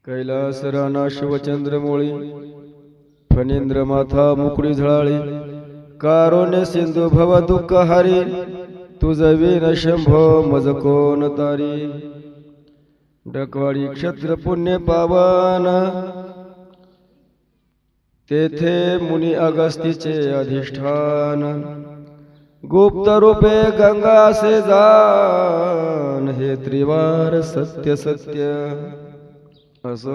कैलास राणा शिवचंद्रमोळी फणींद्र माथा मुकुळी झळाळी कारुण्य सिंधू भव दुःख हारी तुझ वीण शंभो मज कोण तारी डकवाडी क्षत्र पुण्य पावन तेथे मुनी अगस्तीचे अधिष्ठान गुप्त रूपे गंगा से जान हे त्रिवार सत्य सत्य असो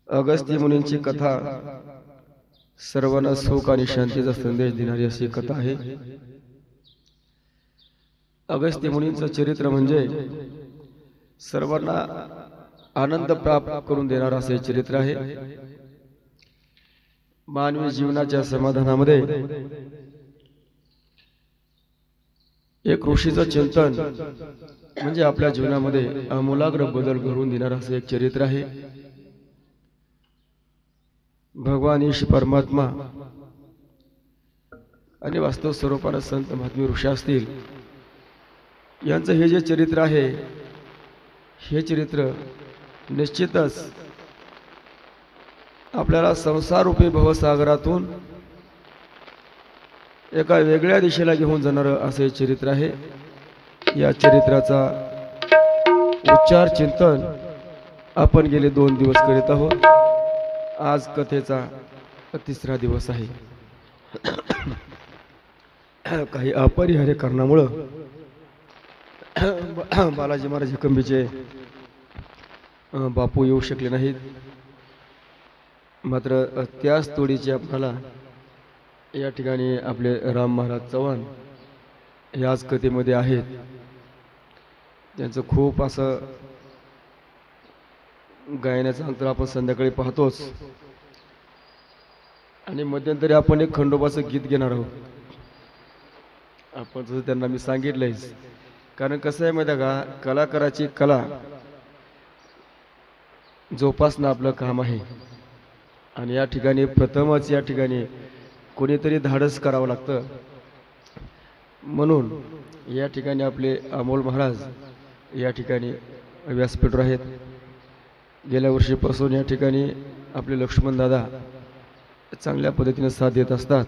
अगस्त्य मुनींची कथा सर्वांना सुख आणि शांतीचा संदेश देणारी अशी कथा आहे। अगस्त्य मुनींचं चरित्र म्हणजे सर्वांना आनंद प्राप्त करून देणारे असे चरित्र आहे। मानवी जीवनाच्या समाधानामध्ये एक ऋषीचं चिंतन म्हणजे आपल्या जीवनामध्ये आमूलाग्र बदल घडवून देणारे असे एक चरित्र आहे। भगवान ईश परमात्मा आणि वास्तव स्वरूपाने संत महात्मे ऋषी असतील यांचं हे जे चरित्र आहे हे चरित्र निश्चितच आपल्याला संसार रूपी भवसागरातून एका वेगळ्या दिशेला घेऊन जाणारे असे चरित्र आहे। या चरित्राचा उच्चार चिंतन आपण गेले 2 दिवस करीत आहोत। आज कथेचा 3रा दिवस आहे। काही अपरिहार्य कारणामुळे बालाजी महाराज कंबीचे बापू येऊ शकले नाहीत, मात्र त्याच तोडीचे आपल्याला या ठिकाणी आपले राम महाराज चव्हाण याच कथेमध्ये आहेत। त्यांचं खूप असं गायनाचं अंतर आपण संध्याकाळी पाहतोच आणि मध्यंतरी आपण एक खंडोबाचं गीत घेणार आहोत। आपण जसं त्यांना मी सांगितलंयच, कारण कसं आहे माहिती आहे का, कलाकाराची कला जोपासणं आपलं काम आहे आणि या ठिकाणी प्रथमच या ठिकाणी कोणीतरी धाडस करावं लागतं. म्हणून या ठिकाणी आपले अमोल महाराज या ठिकाणी व्यासपीठावर आहेत. गेल्या वर्षीपासून या ठिकाणी आपले लक्ष्मण दादा चांगल्या पद्धतीने साथ देत असतात.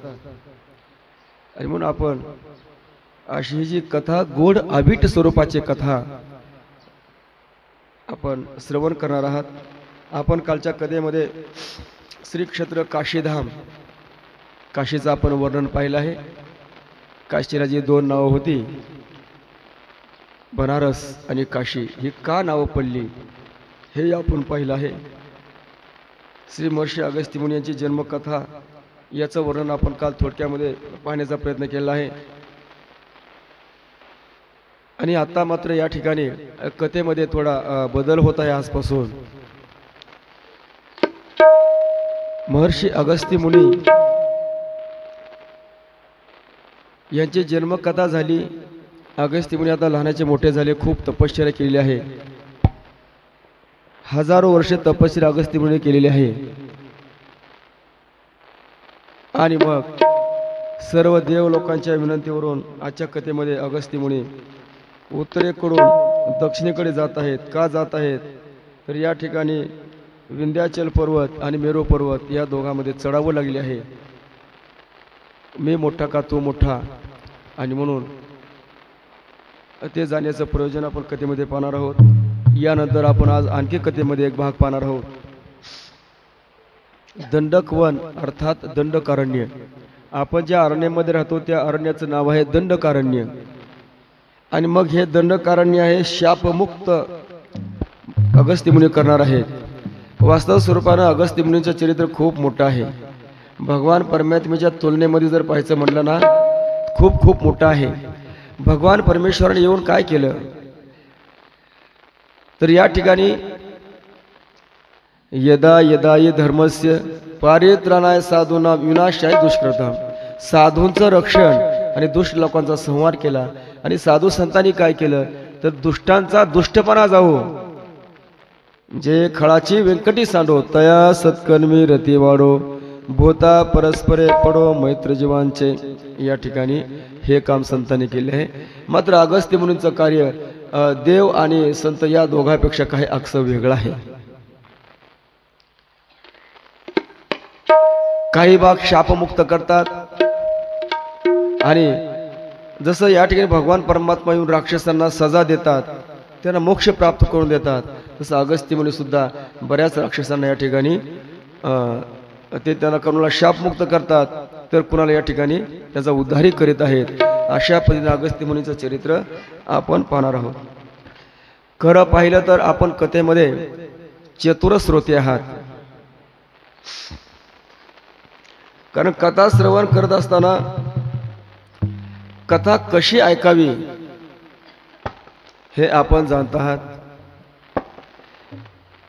आणि म्हणून आपण अशी ही जी कथा, गोड अभिट स्वरूपाची कथा आपण श्रवण करणार आहात. आपण कालच्या कथेमध्ये श्री क्षेत्र काशीधाम, काशीचं आपण वर्णन पाहिलं आहे. काशीला जी दोन नावं होती, बनारस आणि काशी, ही का नावं पडली हे आपण पाहिलं आहे. श्री महर्षी अगस्त्य मुनी यांची जन्मकथा याचं वर्णन आपण काल थोडक्यामध्ये पाहण्याचा प्रयत्न केला आहे. आणि आता मात्र या ठिकाणी कथेमध्ये थोडा बदल होत आहे. आजपासून महर्षी अगस्त्य मुनी यांची जन्मकथा झाली. अगस्त्य मुनी आता लहानाचे मोठे झाले, खूप तपश्चर्या केलेली आहे. हजारो वर्षे तपश्चर्या अगस्त्य मुनी केलेली आहे. आणि मग सर्व देव लोकांच्या विनंतीवरून आजच्या कथेमध्ये अगस्त्य मुनी उत्तरेकडून दक्षिणेकडे जात आहेत. का जात आहेत तर या ठिकाणी विंध्याचल पर्वत आणि मेरू पर्वत या दोघांमध्ये चढावं लागले आहे. मी मोठा का तू मोठा, आणि म्हणून ते जाण्याचं प्रयोजन आपण कथेमध्ये पाहणार आहोत. यानंतर आपण आज आणखी कथेमध्ये एक भाग पाहणार आहोत. दंडकवन अर्थात दंडकारण्य. आपण ज्या अरण्यामध्ये राहतो त्या अरण्याचं नाव आहे दंडकारण्य. आणि मग हे दंडकारण्य आहे शापमुक्त अगस्त्य मुनी करणार आहेत. वास्तव स्वरूपानं अगस्त्य मुनींचं चरित्र खूप मोठं आहे. भगवान परमात्म्याच्या तुलनेमध्ये जर पाहायचं म्हटलं ना, खूप खूप मोठं आहे. भगवान परमेश्वराने येऊन काय केलं तर या ठिकाणी यदा यदा हि धर्मस्य पारित्राणाय साधूना विनाशाय दुष्कृतम, साधूंचं रक्षण आणि दुष्ट लोकांचा संहार केला. आणि साधू संतांनी काय केलं तर दुष्टांचा दुष्टपणा जाऊ, जे खळाची व्यंकटी सांडो तया सत्कर्मी रती वाढो, भूता परस्परे पडो मैत्र जीवांचे. या ठिकाणी हे काम संतांनी केले आहे. मात्र अगस्त्य मुनींचं कार्य देव आणि संत या दोघांपेक्षा काही अक्स वेगळं आहे. काही भाग शापमुक्त करतात, आणि जसं या ठिकाणी भगवान परमात्मा येऊन राक्षसांना सजा देतात, त्यांना मोक्ष प्राप्त करून देतात, तसं अगस्त्य मुनी सुद्धा बऱ्याच राक्षसांना या ठिकाणी ते त्यांना कोणाला शापमुक्त करतात, तर कुणाला या ठिकाणी त्याचा उद्धारही करीत आहेत. अशा पद्धतीने अगस्त्य मुनीचं चरित्र आपण पाहणार आहोत. खरं पाहिलं तर आपण कथेमध्ये चतुर श्रोते आहात. कारण कथा श्रवण करत असताना कथा कशी ऐकावी हे आपण जाणत आहात.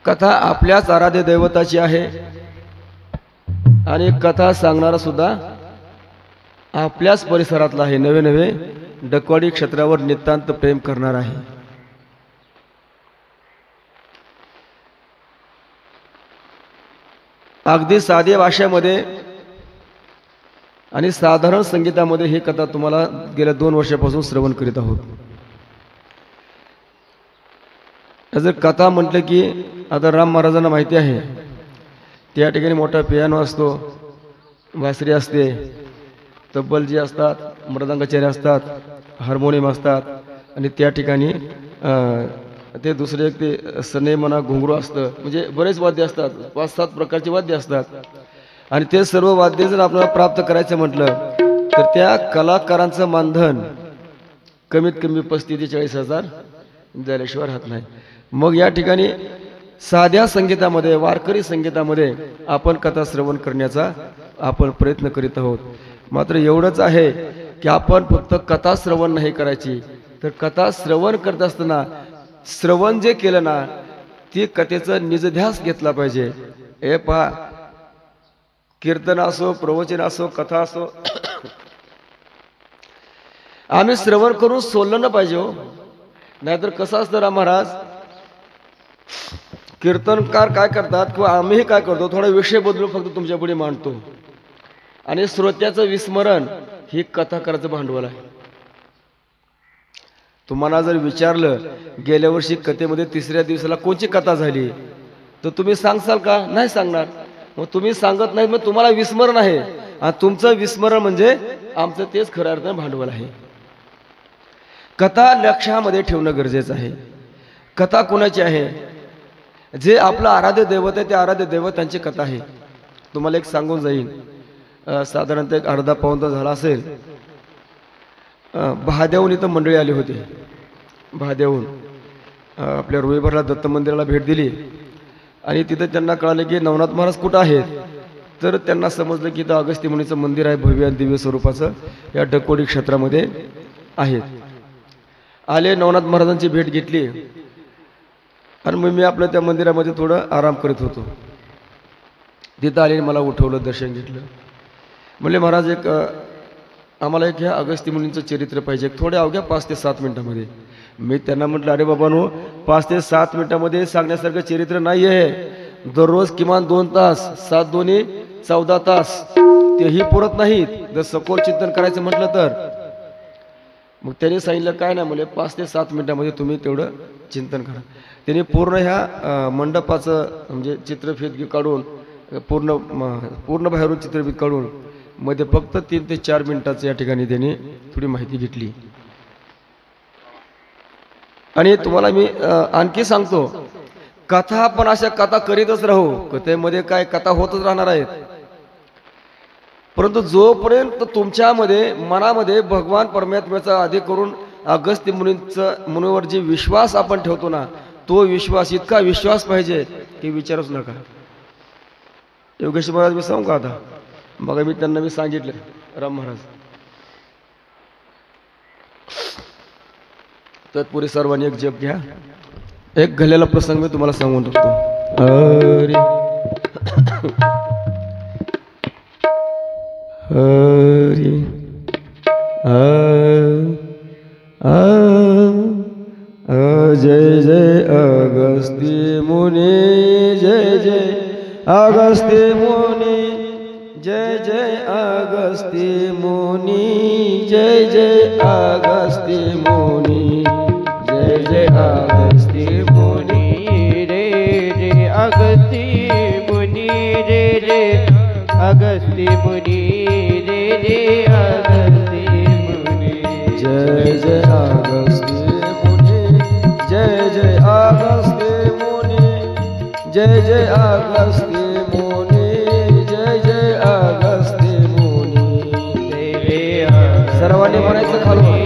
कथा आपल्याच आराध्य दैवताची आहे, आणि कथा सांगणारा सुद्धा आपल्याच परिसरातला आहे. नवे नवे डकवाडी क्षेत्रावर नितांत प्रेम करणार आहे. अगदी साध्या भाषेमध्ये आणि साधारण संगीतामध्ये ही कथा तुम्हाला गेल्या 2 वर्षापासून श्रवण करीत आहोत. जर कथा म्हटलं की आता राम महाराजांना माहिती आहे, त्या ठिकाणी मोठा पियानो असतो, बासरी असते, तब्बल जी असतात, मृदंगाचार्य असतात, हार्मोनियम असतात, आणि त्या ठिकाणी ते दुसरे एक ते सनई म्हणा घुंगरू असतं. म्हणजे बरेच वाद्य असतात, 5-7 प्रकारचे वाद्य असतात. आणि ते सर्व वाद्य जर आपल्याला प्राप्त करायचं म्हटलं तर त्या कलाकारांचं मानधन कमीत कमी 35,000 ते 40,000 झाल्याशिवाय राहत नाही. मग या ठिकाणी साध्या संगीतामध्ये, वारकरी संगीतामध्ये आपण कथा श्रवण करण्याचा आपण प्रयत्न करीत आहोत. मात्र एवढंच आहे की आपण फक्त कथा श्रवण नाही करायची, तर कथा श्रवण करत असताना श्रवण जे केलं ना, ती कथेचा निजध्यास घेतला पाहिजे. हे पहा, कीर्तन असो, प्रवचन असो, कथा असो, आम्ही श्रवण करून सोडलं न पाहिजे हो. नाहीतर कसं असतं राम महाराज, कीर्तनकार काय करतात किंवा आम्हीही काय करतो, थोडा विषय बदलून फक्त तुमच्या पुढे मांडतो आणि श्रोत्याचं विस्मरण ही कथाकाराचं भांडवल आहे. तुम्हाला जर विचारलं गेल्या वर्षी कथेमध्ये तिसऱ्या दिवसाला कोणची कथा झाली तर तुम्ही सांगसाल का? नाही सांगणार. मग तुम्ही सांगत नाही, मग तुम्हाला विस्मरण आहे आणि तुमचं विस्मरण म्हणजे आमचं तेच खऱ्या अर्थाने भांडवल आहे. कथा लक्षामध्ये ठेवणं गरजेचं आहे. कथा कोणाची आहे? जे आपलं आराध्य दैवत आहे, ते आराध्य दैवतांची कथा आहे. तुम्हाला एक सांगून जाईल, साधारणतः एक अर्धा पाऊण तास झाला असेल. भाद्याहून इथं मंडळी आली होती. भाद्याहून आपल्या रोईभरला दत्त मंदिराला भेट दिली आणि तिथं त्यांना कळालं की नवनाथ महाराज कुठं आहेत. तर त्यांना समजलं की इथं अगस्त्य मुनीचं मंदिर आहे, भव्य आणि दिव्य स्वरूपाचं, या डकोडी क्षेत्रामध्ये आहेत. आले, नवनाथ महाराजांची भेट घेतली आणि मग मी आपलं त्या मंदिरामध्ये थोडं आराम करत होतो. तिथं आले, मला उठवलं, दर्शन घेतलं. म्हणले महाराज एक आम्हाला एक ह्या अगस्त्य मुनींचं चरित्र पाहिजे, थोड्या अवघ्या 5 ते 7 मिनिटामध्ये. मी त्यांना म्हटलं, अरे बाबांनो, 5 ते 7 मिनिटामध्ये सांगण्यासारखं चरित्र नाही आहे. दररोज किमान 2 तास, 7 दोन्ही 14 तास, तेही पुरत नाहीत जर सखोल चिंतन करायचं म्हटलं तर. मग त्यांनी सांगितलं काय नाही, म्हणजे 5 ते 7 मिनिटामध्ये तुम्ही तेवढं चिंतन करा. त्यांनी पूर्ण ह्या मंडपाचं म्हणजे चित्रफित काढून पूर्ण बाहेरून चित्रफित काढून मध्ये फक्त 3 ते 4 मिनिटाचं या ठिकाणी त्यांनी थोडी माहिती घेतली. आणि तुम्हाला मी आणखी सांगतो, कथा पण अशा कथा करीतच राहू. कथेमध्ये काय कथा होतच राहणार आहेत, परंतु जोपर्यंत तुमच्यामध्ये मनामध्ये भगवान परमात्म्याचा आधी करून अगस्त्य मुनीवर जे विश्वास आपण ठेवतो ना, तो विश्वास इतका विश्वास पाहिजे की विचारूच नका. योगेश महाराज मी सांगू का आता? बघा, मी त्यांना सांगितलं, राम महाराज तत्पुरी सर्वांनी एक जप घ्या. एक घडलेला प्रसंग मी तुम्हाला सांगून टाकतो. हरी हरी जय जय अगस्त्य मुनी, जय जय अगस्त्य मुनी, जय जय अगस्त्य मुनी, जय जय अगस्त्य मुनी, जय जय अगस्त्य मुनी, रे रे अगस्त्य मुनी, रे रे अगस्त्य मुनी, रे रे अगस्त्य मुनी, जय जय अगस्त्य मुनी, जय जय अगस्त्य मुनी, जय जय अगस्त्य मुनी, जय जय अगस्त्य मुनी, रे रे सर्वांनी म्हणायचं खालून.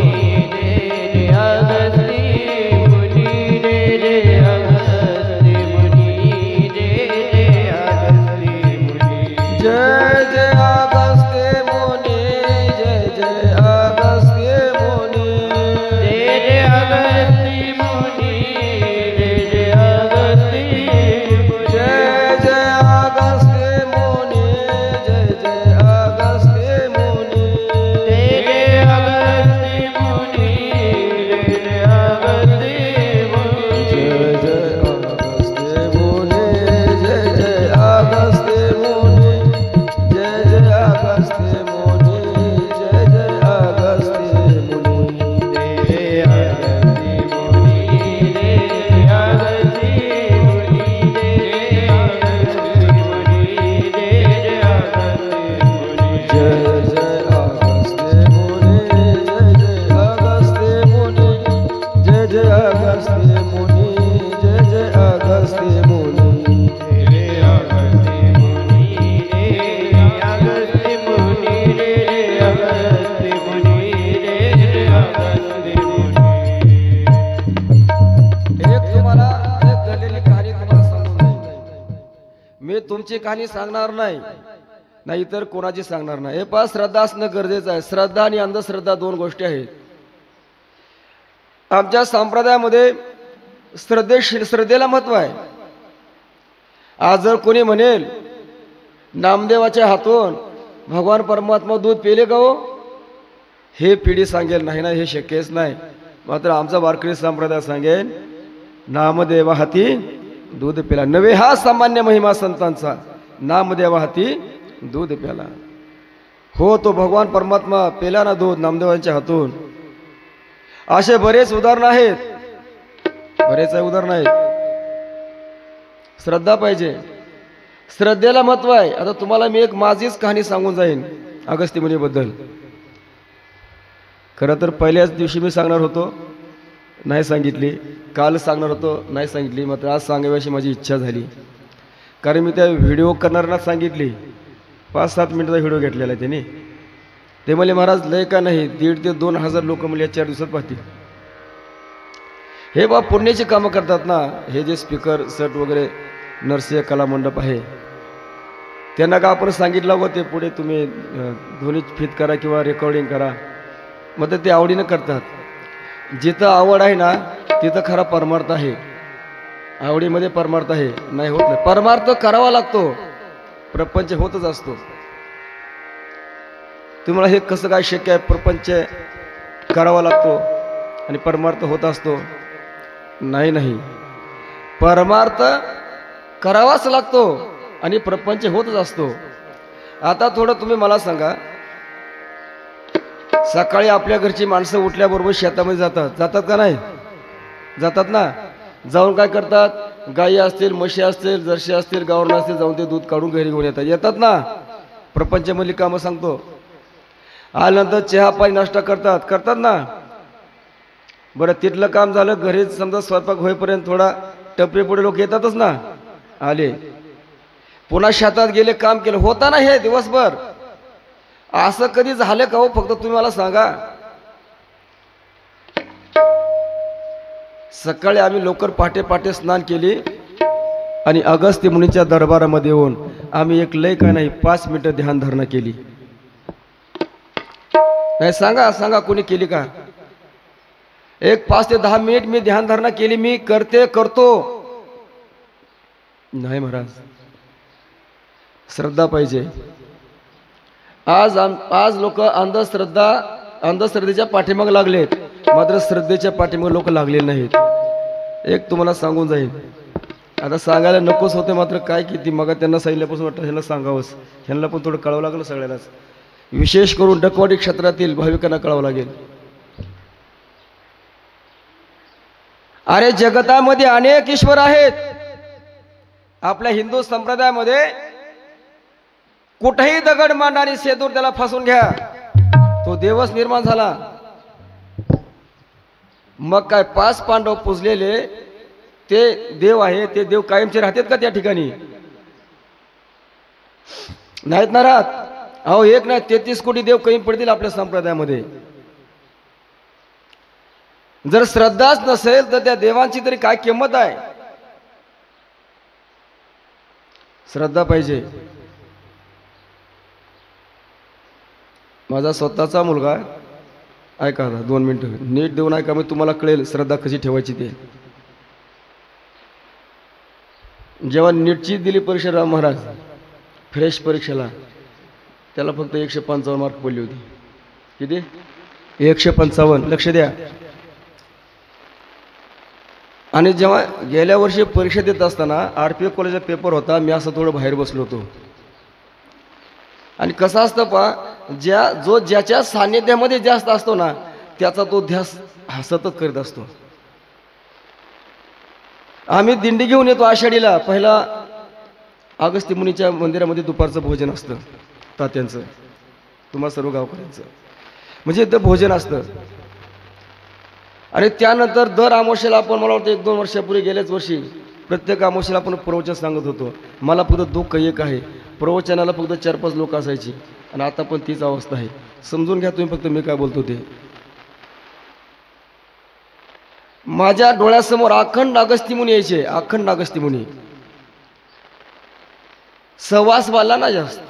तुमची कहाणी सांगणार नाही, नाहीतर कोणाची सांगणार नाही. हे पहा, श्रद्धा असणं गरजेचं आहे. श्रद्धा आणि अंधश्रद्धा 2 गोष्टी आहेत. आमच्या संप्रदायामध्ये श्रद्धेला महत्व आहे. आज जर कोणी म्हणेल नामदेवाच्या हातून भगवान परमात्मा दूध पेले का हो, हे पिढी सांगेल नाही ना, हे शक्यच नाही. मात्र आमचा वारकरी संप्रदाय सांगेल नामदेवा हाती दूध प्याला. नवे हा सामान्य महिमा संतांचा, नामदेवा हाती दूध प्याला. हो तो भगवान परमात्मा पेला ना दूध नामदेवांच्या हातून. असे बरेच उदाहरण आहेत, बरेच उदाहरण आहेत. श्रद्धा पाहिजे, श्रद्धेला महत्व आहे. आता तुम्हाला मी एक माझीच कहाणी सांगून जाईन अगस्त्य मुनीबद्दल. खरं तर पहिल्याच दिवशी मी सांगणार होतो, नाही सांगितली. काल सांगणार होतो, नाही सांगितली. मात्र आज सांगावी अशी माझी इच्छा झाली. कारण मी त्या व्हिडिओ करणाऱ्यांना सांगितली. 5-7 मिनिटाचा व्हिडिओ घेतलेला आहे त्यांनी. ते म्हणले महाराज लय का नाही, 1,500 ते 2,000 लोक म्हणजे या 4 दिवसात पाहतील. हे बा पुण्याची कामं करतात ना, हे जे स्पीकर सेट वगैरे नरसिंह कला मंडप आहे, त्यांना का आपण सांगितलं हो ते पुढे तुम्ही ध्वनी फित करा किंवा रेकॉर्डिंग करा, मग ते आवडीनं करतात. जिथं आवड आहे ना तिथं खरा परमार्थ आहे. आवडीमध्ये परमार्थ आहे, नाही होत नाही. परमार्थ करावा लागतो, प्रपंच होतच असतो. तुम्हाला हे कसं काय शक्य आहे? प्रपंच करावा लागतो आणि परमार्थ होत असतो? नाही नाही, परमार्थ करावाच लागतो आणि प्रपंच होतच असतो. आता थोडं तुम्ही मला सांगा, सकाळी आपल्या घरची माणसं उठल्याबरोबर शेतामध्ये जातात का नाही? जातात ना. जाऊन काय करतात? गायी असतील, म्हशी असतील, जर्शी असतील, गावरण असतील, जाऊन ते दूध काढून घरी घेऊन येतात ना. प्रपंचमधली कामं सांगतो. आल्यानंतर चहा पाणी नाश्ता करतात ना. बरं तिथलं काम झालं, घरी समजा स्वयंपाक होईपर्यंत थोडा टपरे पुढे लोक येतातच ना. आले पुन्हा शेतात गेले, काम केलं, होता ना हे दिवसभर. असं कधी झालं का हो? फक्त तुम्ही मला सांगा. सकाळी आम्ही लवकर पहाटे स्नान केली आणि अगस्त्य मुनीच्या दरबारामध्ये येऊन आम्ही एक लय काय नाही 5 मिनिटं ध्यान धारणा केली. नाही सांगा कोणी केली का? एक 5 ते 10 मिनिट मी ध्यान धारणा केली. मी करतो नाही महाराज. श्रद्धा पाहिजे. आज लोक अंधश्रद्धेच्या पाठीमागे लागलेत, मात्र श्रद्धेच्या पाठीमागे लोक लागलेले नाहीत. एक तुम्हाला सांगून जाईल, आता सांगायला नकोच होते, मात्र काय किती मग त्यांना सांगितल्यापासून वाटतं ह्यांना सांगावंच. ह्यांना पण थोडं कळावं लागलं सगळ्यांनाच. विशेष करून डकवाडी क्षेत्रातील भाविकांना कळावं लागेल. अरे जगतामध्ये अनेक ईश्वर आहेत. आपल्या हिंदू संप्रदायामध्ये कुठेही दगड मांडा आणि सेतूर त्याला फसून घ्या, तो देवच निर्माण झाला. मग काय 5 पांडव पुजलेले ते देव आहे, ते देव कायमचे राहतात का त्या ठिकाणी? नाहीत ना राहत. अहो एक नाही 33 कोटी देव कमी पडतील आपल्या संप्रदायामध्ये. जर श्रद्धाच नसेल तर त्या देवांची तरी काय किंमत आहे? श्रद्धा पाहिजे. माझा स्वतःचा मुलगा, ऐका 2 मिनिटं नीट देऊन ऐका, मग तुम्हाला कळेल श्रद्धा कशी ठेवायची ते. जेव्हा नीटची दिली परीक्षा राम महाराज फ्रेश परीक्षेला, त्याला फक्त 155 मार्क पडली होती. किती? 155. लक्ष द्या. आणि जेव्हा गेल्या वर्षी परीक्षा देत असताना RPF कॉलेजचा पेपर होता, मी असं थोडं बाहेर बसलो होतो. आणि कसं असतं जो ज्याच्या सान्निध्यामध्ये जास्त असतो ना, त्याचा तो ध्यास सतत करीत असतो. आम्ही दिंडी घेऊन येतो आषाढीला. पहिला अगस्त्य मुनीच्या मंदिरामध्ये दुपारचं भोजन असतं तात्यांचं, तुम्हा सर्व गावकऱ्यांचं, म्हणजे इथं भोजन असतं. आणि त्यानंतर दर अमावस्येला आपण, मला वाटतं 1-2 वर्षापूर्वी गेल्याच वर्षी प्रत्येक अमावस्येला आपण प्रवचन सांगत होतो. मला फक्त दुःख एक आहे, प्रवचनाला फक्त 4-5 लोक असायची आणि आता पण तीच अवस्था आहे. समजून घ्या तुम्ही फक्त मी काय बोलतो ते. माझ्या डोळ्यासमोर अखंड अगस्त्य मुनी यायचे, अखंड अगस्त्य मुनी. सहवास वाढला ना जास्त,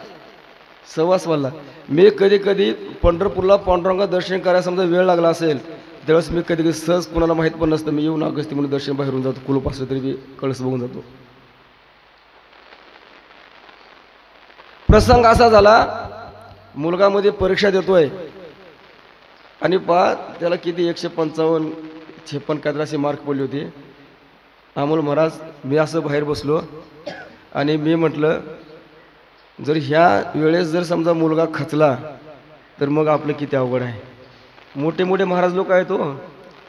सहवास वाढला. मी कधी पंढरपूरला पांडुरंगा दर्शन करायला समजा वेळ लागला असेल, त्यावेळेस मी कधी सहज कुणाला माहीत पण नसतं, मी येऊन अगस्त्य मुनी दर्शन बाहेरून जातो. कुलूप असलं तरी मी कळस बघून जातो. प्रसंग असा झाला, मुलगा मध्ये परीक्षा देतोय आणि त्याला किती 155-56 काहीतरी असे मार्क पडले होते. अमोल महाराज, मी असं बाहेर बसलो आणि मी म्हटलं जर ह्या वेळेस जर समजा मुलगा खचला तर मग आपलं किती अवघड आहे. मोठे मोठे महाराज लोक आहेत हो,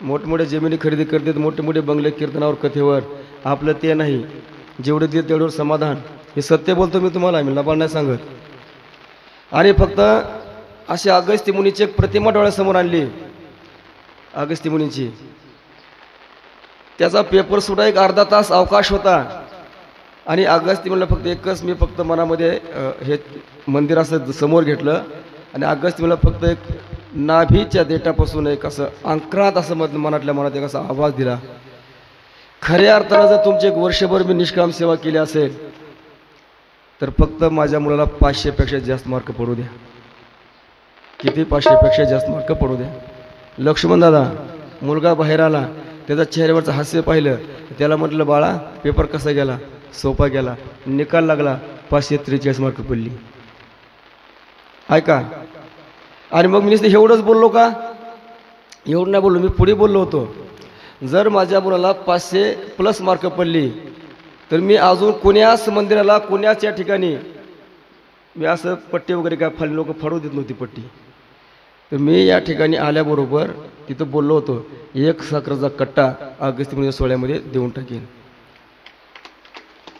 मोठमोठे जमिनी खरेदी करतात, मोठे मोठे बंगले कीर्तनावर कथेवर. आपलं ते नाही, जेवढं देत तेवढं समाधान. हे सत्य बोलतो मी तुम्हाला, मी लबाड नाही सांगत. आणि फक्त अशी अगस्त्य मुनीची एक प्रतिमा डोळ्यासमोर आणली, अगस्त्य मुनीची. त्याचा पेपर सुद्धा एक अर्धा तास अवकाश होता. आणि अगस्त्य म्हणलं फक्त एकच, मी फक्त मनामध्ये हे मंदिर असं समोर घेतलं आणि अगस्त्य म्हणलं फक्त एक नाभीच्या देठापासून एक असं अंकरात असं मनातल्या मनात एक असा आवाज दिला. खऱ्या अर्थानं जर तुमची एक वर्षभर मी निष्काम सेवा केली असेल तर फक्त माझ्या मुलाला 500 पेक्षा जास्त मार्क पडू द्या. किती? 500 पेक्षा जास्त मार्क पडू द्या. लक्ष्मण दादा, मुलगा बाहेर आला, त्याचा चेहऱ्यावरचं हास्य पाहिलं, त्याला म्हटलं बाळा पेपर कसा गेला? सोपा गेला. निकाल लागला, 543 मार्क पडली. ऐका. आणि मग मी नुसतं एवढंच बोललो का? एवढं नाही बोललो, मी पुढे बोललो होतो, जर माझ्या मुलाला 500+ मार्क पडली तर मी अजून कोण्याच मंदिराला, कोण्याच या ठिकाणी मी असं पट्टी वगैरे काय फाडली, लोक फाडू देत नव्हती पट्टी. तर मी या ठिकाणी आल्याबरोबर तिथं बोललो होतो, 1 साखरेचा कट्टा अगस्त्य मुनी सोहळ्यामध्ये देऊन टाकेन.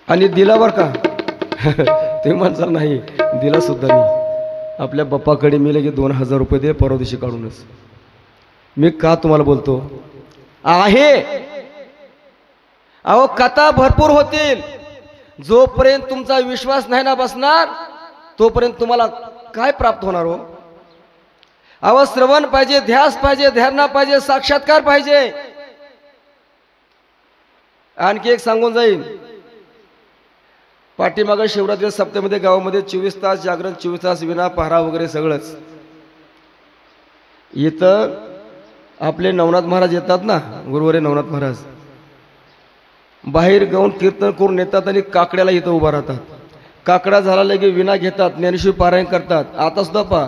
आणि दिला बरं का. ते म्हणसाल नाही, दिला सुद्धा मी. आपल्या बाप्पाकडे मी लगे 2000 रुपये दे परवा दिवशी काढूनच. मी का तुम्हाला बोलतो आहे, अहो कथा भरपूर होतील, जोपर्यंत तुमचा विश्वास नाही ना बसणार तोपर्यंत तुम्हाला काय प्राप्त होणार हो? अहो श्रवण पाहिजे, ध्यास पाहिजे, ध्यान पाहिजे, साक्षात्कार पाहिजे. आणखी एक सांगून जाईल, पाठीमागं शिवरात्री सप्त्यामध्ये गावामध्ये 24 तास जागरण, 24 तास विना पहारा वगैरे सगळंच. इथं आपले नवनाथ महाराज येतात ना, गुरुवारी नवनाथ महाराज बाहेर गाऊन कीर्तन करून येतात आणि काकड्याला इथं उभा राहतात. काकडा झाला लगे विना घेतात, ज्ञानेश्वरी पारायण करतात. आता सुद्धा पहा,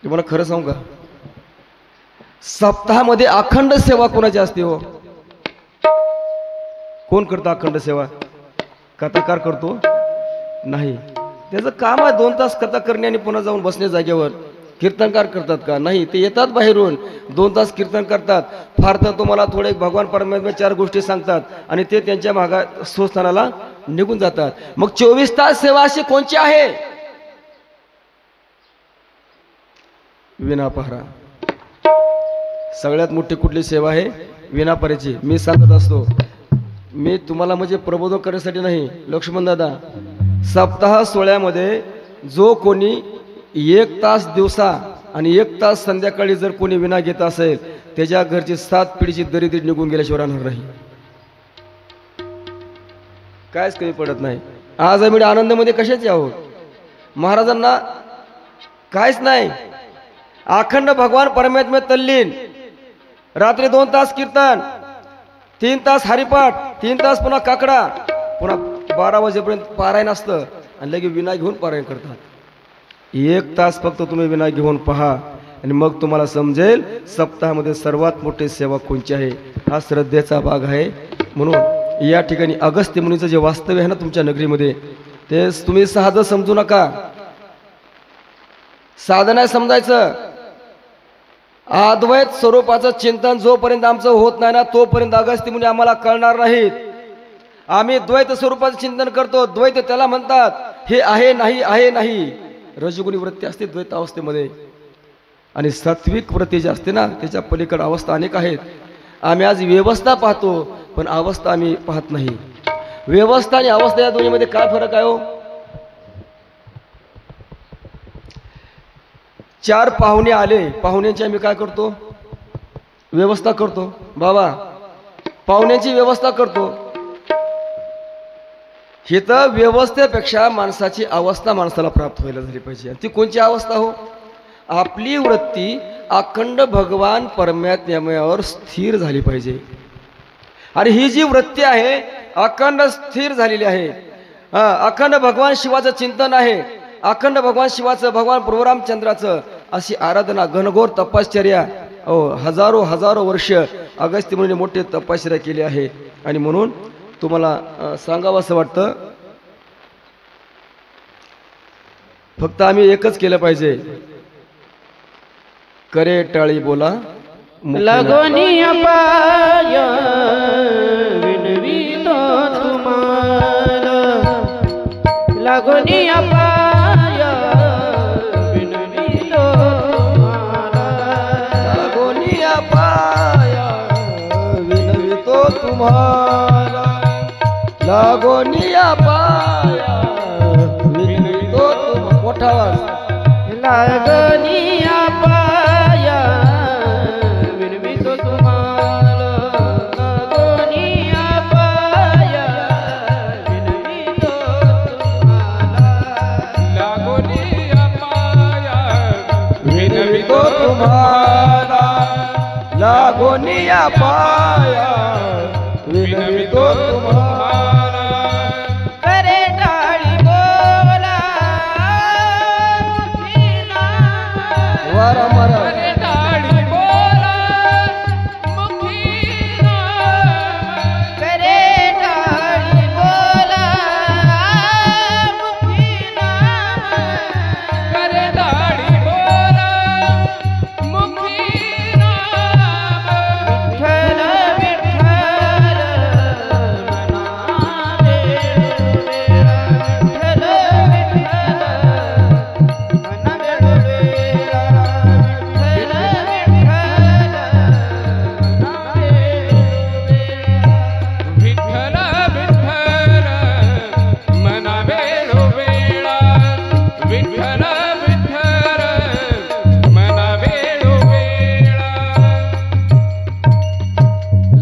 तुम्हाला खरं सांगू का, सप्ताहामध्ये अखंड सेवा कोणाची असते हो? कोण करतो अखंड सेवा? कथाकार करतो? नाही. त्याचं काम आहे 2 तास कथा करणे आणि पुन्हा जाऊन बसणे जागेवर. कीर्तनकार करतात का? नाही. ते येतात बाहेरून 2 तास कीर्तन करतात. फार तर तुम्हाला थोडे भगवान परमेश्वर 4 गोष्टी सांगतात आणि ते त्यांच्या मागा स्वस्थानाला निघून जातात. मग 24 तास सेवा अशी कोणची आहे? विनापहारा. सगळ्यात मोठी कुठली सेवा आहे? विनापहाराची. मी सांगत असतो, मी तुम्हाला म्हणजे प्रबोधन करण्यासाठी नाही, लक्ष्मण दादा, सप्ताह सोहळ्यामध्ये जो कोणी 1 तास दिवसा आणि 1 तास संध्याकाळी जर कोणी विना घेत असेल, त्याच्या घरची 7 पिढीची दरिद्री निघून गेल्याशिवाय राहणार नाही. कायच कमी पडत नाही. आज आम्ही आनंदामध्ये कशाचे आहोत? महाराजांना कायच नाही, अखंड भगवान परमात्म्यात तल्लीन. रात्री 2 तास कीर्तन, 3 तास हरिपाठ, 3 तास पुन्हा काकडा, पुन्हा 12 वाजेपर्यंत पारायण असतं आणि लगे विना घेऊन पारायण करतात. 1 तास फक्त तुम्ही विना घेऊन पहा आणि मग तुम्हाला समजेल सप्ताहामध्ये सर्वात मोठी सेवा कोणची आहे. हा श्रद्धेचा भाग आहे. म्हणून या ठिकाणी अगस्त्य मुनीचं जे वास्तव्य आहे ना तुमच्या नगरीमध्ये, ते तुम्ही साधं समजू नका. साधं नाही समजायचं. अद्वैत स्वरूपाचं चिंतन जोपर्यंत आमचं होत नाही ना तोपर्यंत अगस्त्य मुनी आम्हाला कळणार नाहीत. आम्ही द्वैत स्वरूपाचं चिंतन करतो. द्वैत त्याला म्हणतात, हे आहे नाही, आहे नाही. रजोगुणी वृत्ती असते द्वैत अवस्थेमध्ये आणि सात्विक वृत्ती जी असते ना त्याच्या पलीकडे अवस्था अनेक आहेत. आम्ही आज व्यवस्था पाहतो पण अवस्था आम्ही पाहत नाही. व्यवस्था आणि अवस्था या दोन्हीमध्ये काय फरक आहे हो? 4 पाहुणे आले, पाहुण्यांची आम्ही काय करतो? व्यवस्था करतो. बाबा पाहुण्यांची व्यवस्था करतो. ही तर व्यवस्थेपेक्षा माणसाची अवस्था माणसाला प्राप्त व्हायला झाली पाहिजे. ती कोणची अवस्था हो? आपली वृत्ती अखंड भगवान परमात्म्यावर स्थिर झाली पाहिजे. आणि ही जी वृत्ती आहे अखंड स्थिर झालेली आहे. अखंड भगवान शिवाचं चिंतन आहे, अखंड भगवान शिवाचं, भगवान प्रभुरामचंद्राचं अशी आराधना, घनघोर तपश्चर्या हजारो हजारो वर्ष अगस्त्य मुनीने मोठे तपश्चर्या केली आहे. आणि म्हणून तुम्हाला सांगावं असं वाटतं, फक्त आम्ही एकच केलं पाहिजे, करे टाळी बोला मुखे ना. लगोनी अपाय विनवितो तुम्हाला, लगोनी अपाय विनवितो तुम्हाला, लागोनी अपाय विनवितो तुम्हाला, लागोनी अपाय विनवितो तुम्हाला. मोठा आवाज. लगोनी अपाय विनवितो तुम्हाला, लगोनी अपाय विनवितो तुम्हाला, लागोनी अपाय विनवितो तुम्हाला, लागोनी अपाय विनवितो तुम्हाला. करे टाळी बोला मुखीना, वारंवार टाळी बोला मुखीना, करे टाळी बोला मुखीना, करे टाळी बोला मुखीना. विठ्ठल विठ्ठल मनाले वेळा, विठ्ठल विठ्ठल मनाले वेळा, विठ्ठल विठ्ठल मनाले वेळा. विठ्ठल विठ्ठल मनावेळो वेळा, विठ्ठल विठ्ठल मनावेळो वेळा.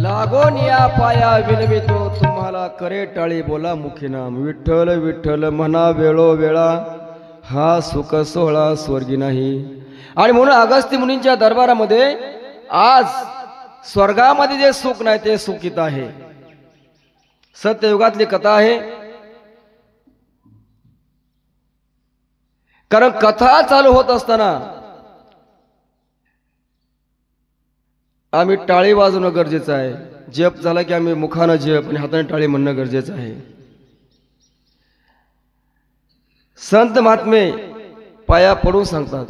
लागोनिया पाया विनवितो तुम्हाला, करे टाळी बोला मुखी नाम. विठ्ठल विठ्ठल म्हणा वेळो वेळा, हा सुख सोहळा स्वर्गी नाही. आणि म्हणून अगस्त्य मुनींच्या दरबारामध्ये आज स्वर्गामध्ये जे सुख नाही ते सुख इथं आहे. सत्ययुगातली कथा आहे. कारण कथा चालू होत असताना आम्ही टाळी वाजवणं गरजेचं आहे. जप झाला की आम्ही मुखानं जप आणि हाताने टाळी म्हणणं गरजेचं आहे. संत महात्मे पाया पडून सांगतात,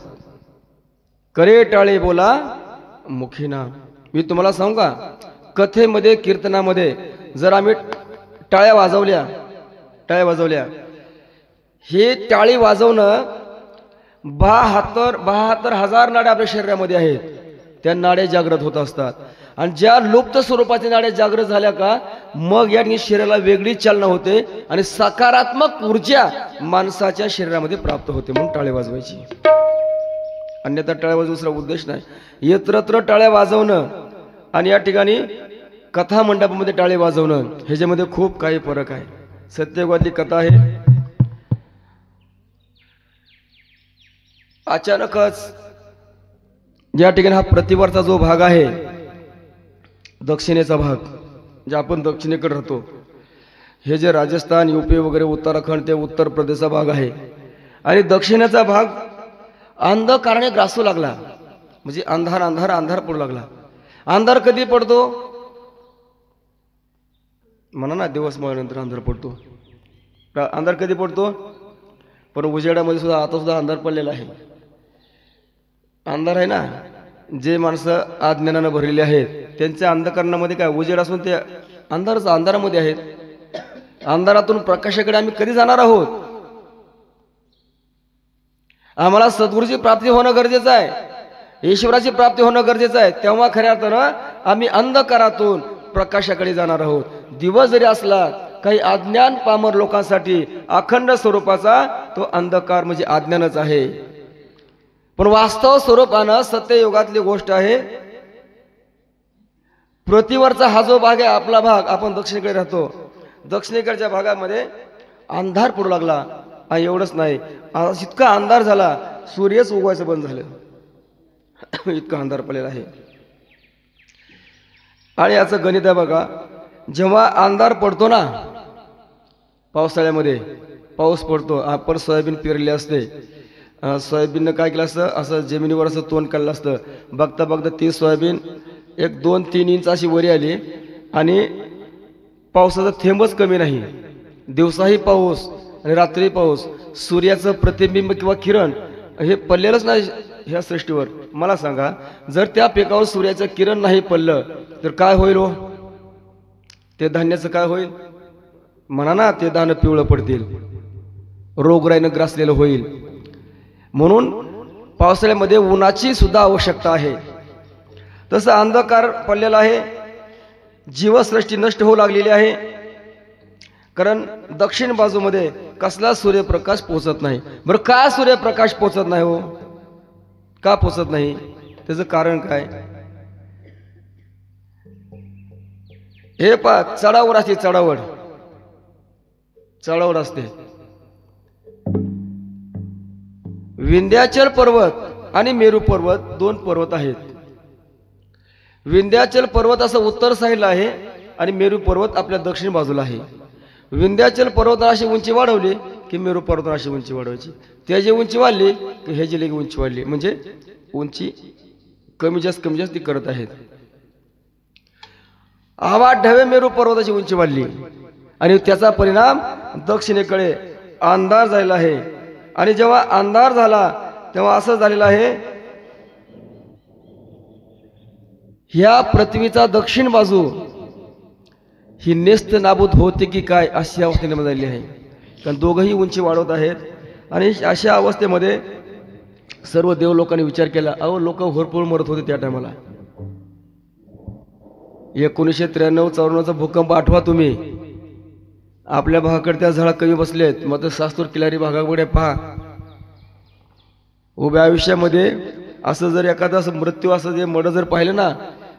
करे टाळी बोला मुखीना. मी तुम्हाला सांगू का, कथेमध्ये कीर्तनामध्ये जर आम्ही टाळ्या वाजवल्या, हे टाळी वाजवणं 72 हजार नाड्या आपल्या शरीरामध्ये आहेत. त्या नाड्या जागृत होत असतात. आणि ज्या लुप्त स्वरूपाच्या नाड्या जागृत झाल्या का, मग या ठिकाणी शरीराला वेगळी चालना होते आणि सकारात्मक ऊर्जा माणसाच्या शरीरामध्ये प्राप्त होते. म्हणून टाळ्या वाजवायची. अन्यथा टाळ्या वाजवून दुसरा उद्देश नाही. यत्रत्र टाळ्या वाजवणं आणि या ठिकाणी कथा मंडपामध्ये टाळे वाजवणं ह्याच्यामध्ये खूप काही फरक आहे. सत्ययुगातली कथा आहे. अचानकच या ठिकाणी हा प्रतिवरचा जो भाग आहे, दक्षिणेचा भाग, जे आपण दक्षिणेकडे राहतो, हे जे राजस्थान, यूपी वगैरे, उत्तराखंड, ते उत्तर प्रदेशचा भाग आहे. आणि दक्षिणेचा भाग अंधकाराने ग्रासू लागला. म्हणजे अंधार पडू लागला. अंधार कधी पडतो म्हणा ना, दिवस नंतर अंधार पडतो. अंधार कधी पडतो? पण उजेडामध्ये सुद्धा आता सुद्धा अंधार पडलेला आहे. अंधार आहे ना, जे माणसं अज्ञानानं भरलेले आहेत त्यांच्या अंधकरणामध्ये काय उजेड असून ते अंधारामध्ये आहेत. अंधारातून प्रकाशाकडे आम्ही कधी जाणार आहोत? आम्हाला सद्गुरूची प्राप्ती होणं गरजेचं आहे, ईश्वराची प्राप्ती होणं गरजेचं आहे. तेव्हा खऱ्या अर्थानं आम्ही अंधकारातून प्रकाशाकडे जाणार आहोत. दिवस जरी असला, काही अज्ञान पामर लोकांसाठी अखंड स्वरूपाचा तो अंधकार म्हणजे अज्ञानच आहे. पण वास्तव स्वरूपानं सत्ययुगातली गोष्ट आहे. पृथ्वीवरचा हा जो भाग आहे, आपला भाग, आपण दक्षिणेकडे राहतो, दक्षिणेकडच्या भागामध्ये अंधार पडू लागला. आणि एवढंच नाही, इतका अंधार झाला, सूर्यच उगवायचं बंद झालं. इतका अंधार पडलेला आहे. आणि याचं गणित आहे बघा. जेव्हा अंधार पडतो ना, पावसाळ्यामध्ये पाऊस पडतो, आपण सोयाबीन पेरले असते सोयाबीननं काय केलं असतं, असं जमिनीवर असं तोंड काढलं असतं. बघता बघता ती सोयाबीन 1-2-3 इंच अशी वरी आली आणि पावसाचा थेंबच कमी नाही. दिवसाही पाऊस आणि रात्री पाऊस. सूर्याचं प्रतिबिंब किंवा किरण हे पडलेलंच नाही ह्या सृष्टीवर. मला सांगा, जर त्या पिकावर सूर्याचं किरण नाही पडलं तर काय होईल हो? ते धान्याचं काय होईल? म्हणा ना, ते धान्य पिवळं पडतील, रोगराईनं ग्रासलेलं होईल. म्हणून पावसाळ्यामध्ये उन्हाची सुद्धा आवश्यकता आहे. तसं अंधकार पडलेला आहे, जीवसृष्टी नष्ट होऊ लागलेली आहे. कारण दक्षिण बाजूमध्ये कसला सूर्यप्रकाश पोचत नाही. बरं, का सूर्यप्रकाश पोचत नाही हो? का पोचत नाही? त्याचं कारण काय? हे पा चढावर असते, चढावर असते. विंध्याचल पर्वत आणि मेरू पर्वत 2 पर्वत आहेत. विंध्याचल पर्वत असं उत्तर साईडला आहे आणि मेरू पर्वत आपल्या दक्षिण बाजूला आहे. विंध्याचल पर्वताला अशी उंची वाढवली की मेरू पर्वताला अशी उंची वाढवायची. त्याची उंची वाढली की ह्याची लगी उंची वाढली. म्हणजे उंची कमी जास्त ती करत आहेत. आवा ढवे मेरू पर्वताची उंची वाढली आणि त्याचा परिणाम दक्षिणेकडे अंधार झालेला आहे. आणि जेव्हा अंधार झाला तेव्हा असं झालेलं आहे, ह्या पृथ्वीचा दक्षिण बाजू ही नेस्त नाबूद होते की काय अशी अवस्था निर्माण झालेली आहे. कारण दोघंही उंची वाढवत आहेत. आणि अशा अवस्थेमध्ये सर्व देव लोकांनी विचार केला. अहो, लोक भरपूर मरत होते त्या टायमाला. 1993-54चा भूकंप आठवा तुम्ही. आपल्या भागाकडे त्या झाडा कमी बसलेत, मग सास्तूर किल्लारी भागाकडे पहा. उभ्या आयुष्यामध्ये असं जर एखादा असं मृत्यू असं जे मड जर पाहिलं ना,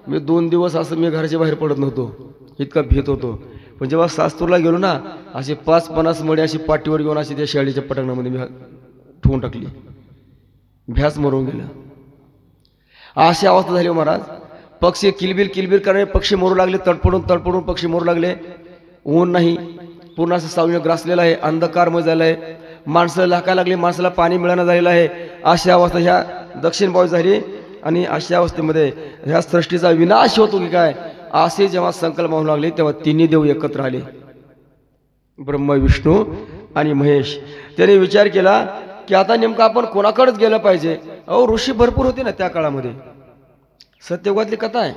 मी 2 दिवस असं मी घराच्या बाहेर पडत नव्हतो, इतका भीत होतो. पण जेव्हा सास्तूरला गेलो ना, असे 5-50 मडे अशी पाठीवर घेऊन अशी त्या शाळेच्या पटांगणामध्ये मी ठेवून टाकली. भ्यास मरून गेलं. अशी अवस्था झाली महाराज. पक्षी किलबिल करणारे पक्षी मरू लागले, तडपडून पक्षी मरू लागले. ऊन नाही, पूर्ण असं सावलीनं ग्रासलेलं आहे, अंधकारमय झालं आहे. माणसं लाकायला लागली, माणसाला पाणी मिळणं झालेलं आहे. अशी अवस्था ह्या दक्षिण बाजू झाली. आणि अशा अवस्थेमध्ये ह्या सृष्टीचा विनाश होतो की काय असे जेव्हा संकल्प होऊ लागले, तेव्हा तिन्ही देव एकत्र आले, ब्रह्मा, विष्णू आणि महेश. त्याने विचार केला की आता नेमकं आपण कोणाकडेच गेलं पाहिजे. अहो, ऋषी भरपूर होते ना त्या काळामध्ये. सत्ययुगातली कथा आहे.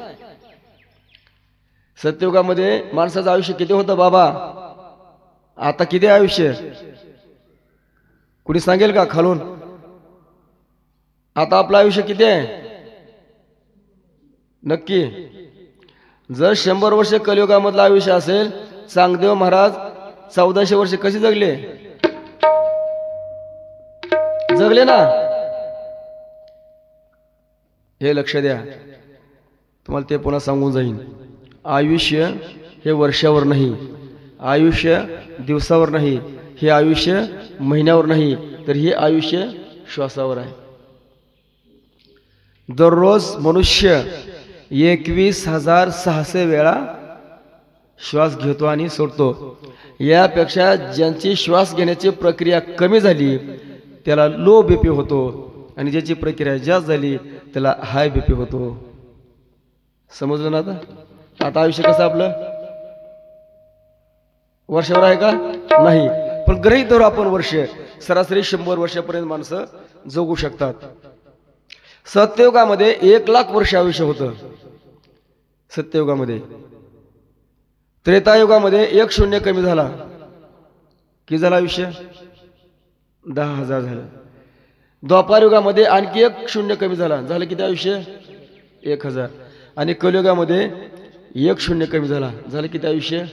सत्ययुगामध्ये माणसाचं आयुष्य किती होतं बाबा? आता किती आयुष्य? कुणी सांगेल का खालून? आता आपलं आयुष्य किती आहे नक्की? जर 100 वर्ष कलियुगामधलं आयुष्य असेल, चांगदेव महाराज 1400 वर्ष कशी जगले ना? हे लक्ष द्या. तुम्हाला ते पुन्हा सांगून जाईन. आयुष्य हे वर्षावर नाही, आयुष्य दिवसावर नाही, हे आयुष्य महिन्यावर नाही, तर हे आयुष्य श्वासावर आहे. दररोज मनुष्य 21,600 वेळा श्वास घेतो आणि सोडतो. यापेक्षा ज्यांची श्वास घेण्याची प्रक्रिया कमी झाली त्याला लो बीपी होतो, आणि ज्याची प्रक्रिया जास्त झाली त्याला हाय बीपी होतो. समजलं ना? आता आयुष्य कसं आपलं वर्षावर आहे का? नाही. पण गृहीत धरू आपण वर्ष, सरासरी 100 वर्षापर्यंत माणसं जगू शकतात. सत्ययुगामध्ये 1,00,000 वर्ष आयुष्य होतं. सत्ययुगामध्ये. त्रेतायुगामध्ये 1 शून्य कमी झाला. किती झालं आयुष्य? 10,000 झालं. द्वापारयुगामध्ये आणखी 1 शून्य कमी झाला. झालं किती आयुष्य? 1,000. आणि कलियुगामध्ये 1 शून्य कमी झाला. झालं किती आयुष्य?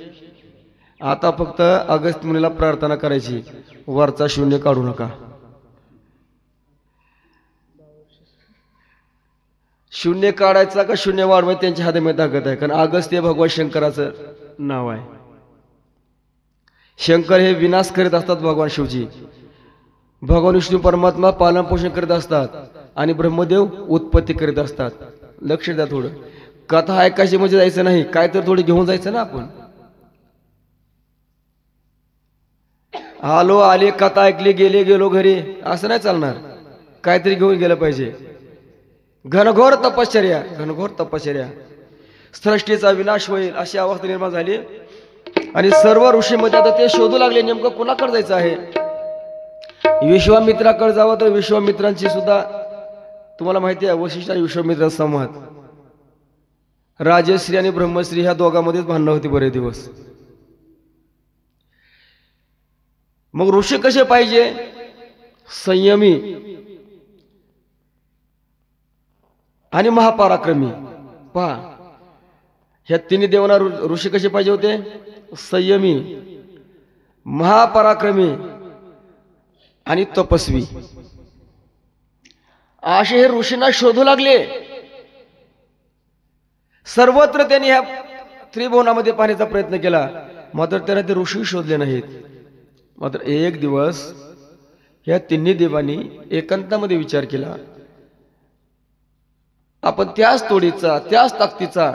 आता फक्त अगस्त्य मुनीला प्रार्थना करायची, वरचा शून्य काढू नका. शून्य काढायचा का शून्य वाढवायचं त्यांच्या हातामध्ये ताकद आहे. कारण अगस्त्य भगवान शंकराचं नाव आहे. शंकर हे विनाश करीत असतात, भगवान शिवजी. भगवान विष्णू परमात्मा पालन पोषण करीत असतात आणि ब्रह्मदेव उत्पत्ती करीत असतात. लक्ष द्या थोडं. कथा ऐकायची म्हणजे जायचं नाही, काय तर थोडी घेऊन जायचं ना आपण. आलो आले, कथा ऐकली, गेलो घरी, असं नाही चालणार. काहीतरी घेऊन गेलं पाहिजे. घनघोर तपश्चर्या सृष्टीचा विनाश होईल अशी अवस्था निर्माण झाली. आणि सर्व ऋषीमध्ये आता ते शोधू लागले नेमकं कोणाकडे जायचं आहे. विश्वामित्राकडे जावं तर विश्वामित्रांची सुद्धा तुम्हाला माहिती आहे वशिष्ठ आणि विश्वामित्र संवाद. राजश्री आणि ब्रह्मश्री ह्या दोघांमध्येच भांडणं होती बरेच दिवस. मग ऋषी कसे पाहिजे, संयमी आणि महापराक्रमी. पहा ह्या तिन्ही देवांना ऋषी कसे पाहिजे होते, संयमी, महापराक्रमी आणि तपस्वी. असे हे ऋषींना शोधू लागले. सर्वत्र त्यांनी ह्या त्रिभुवनामध्ये पाहण्याचा प्रयत्न केला, मात्र त्यांना ते ऋषी शोधले नाहीत. मात्र एक दिवस ह्या तिन्ही देवांनी एकांतामध्ये विचार केला, आपण त्याच तोडीचा त्याच ताकदीचा,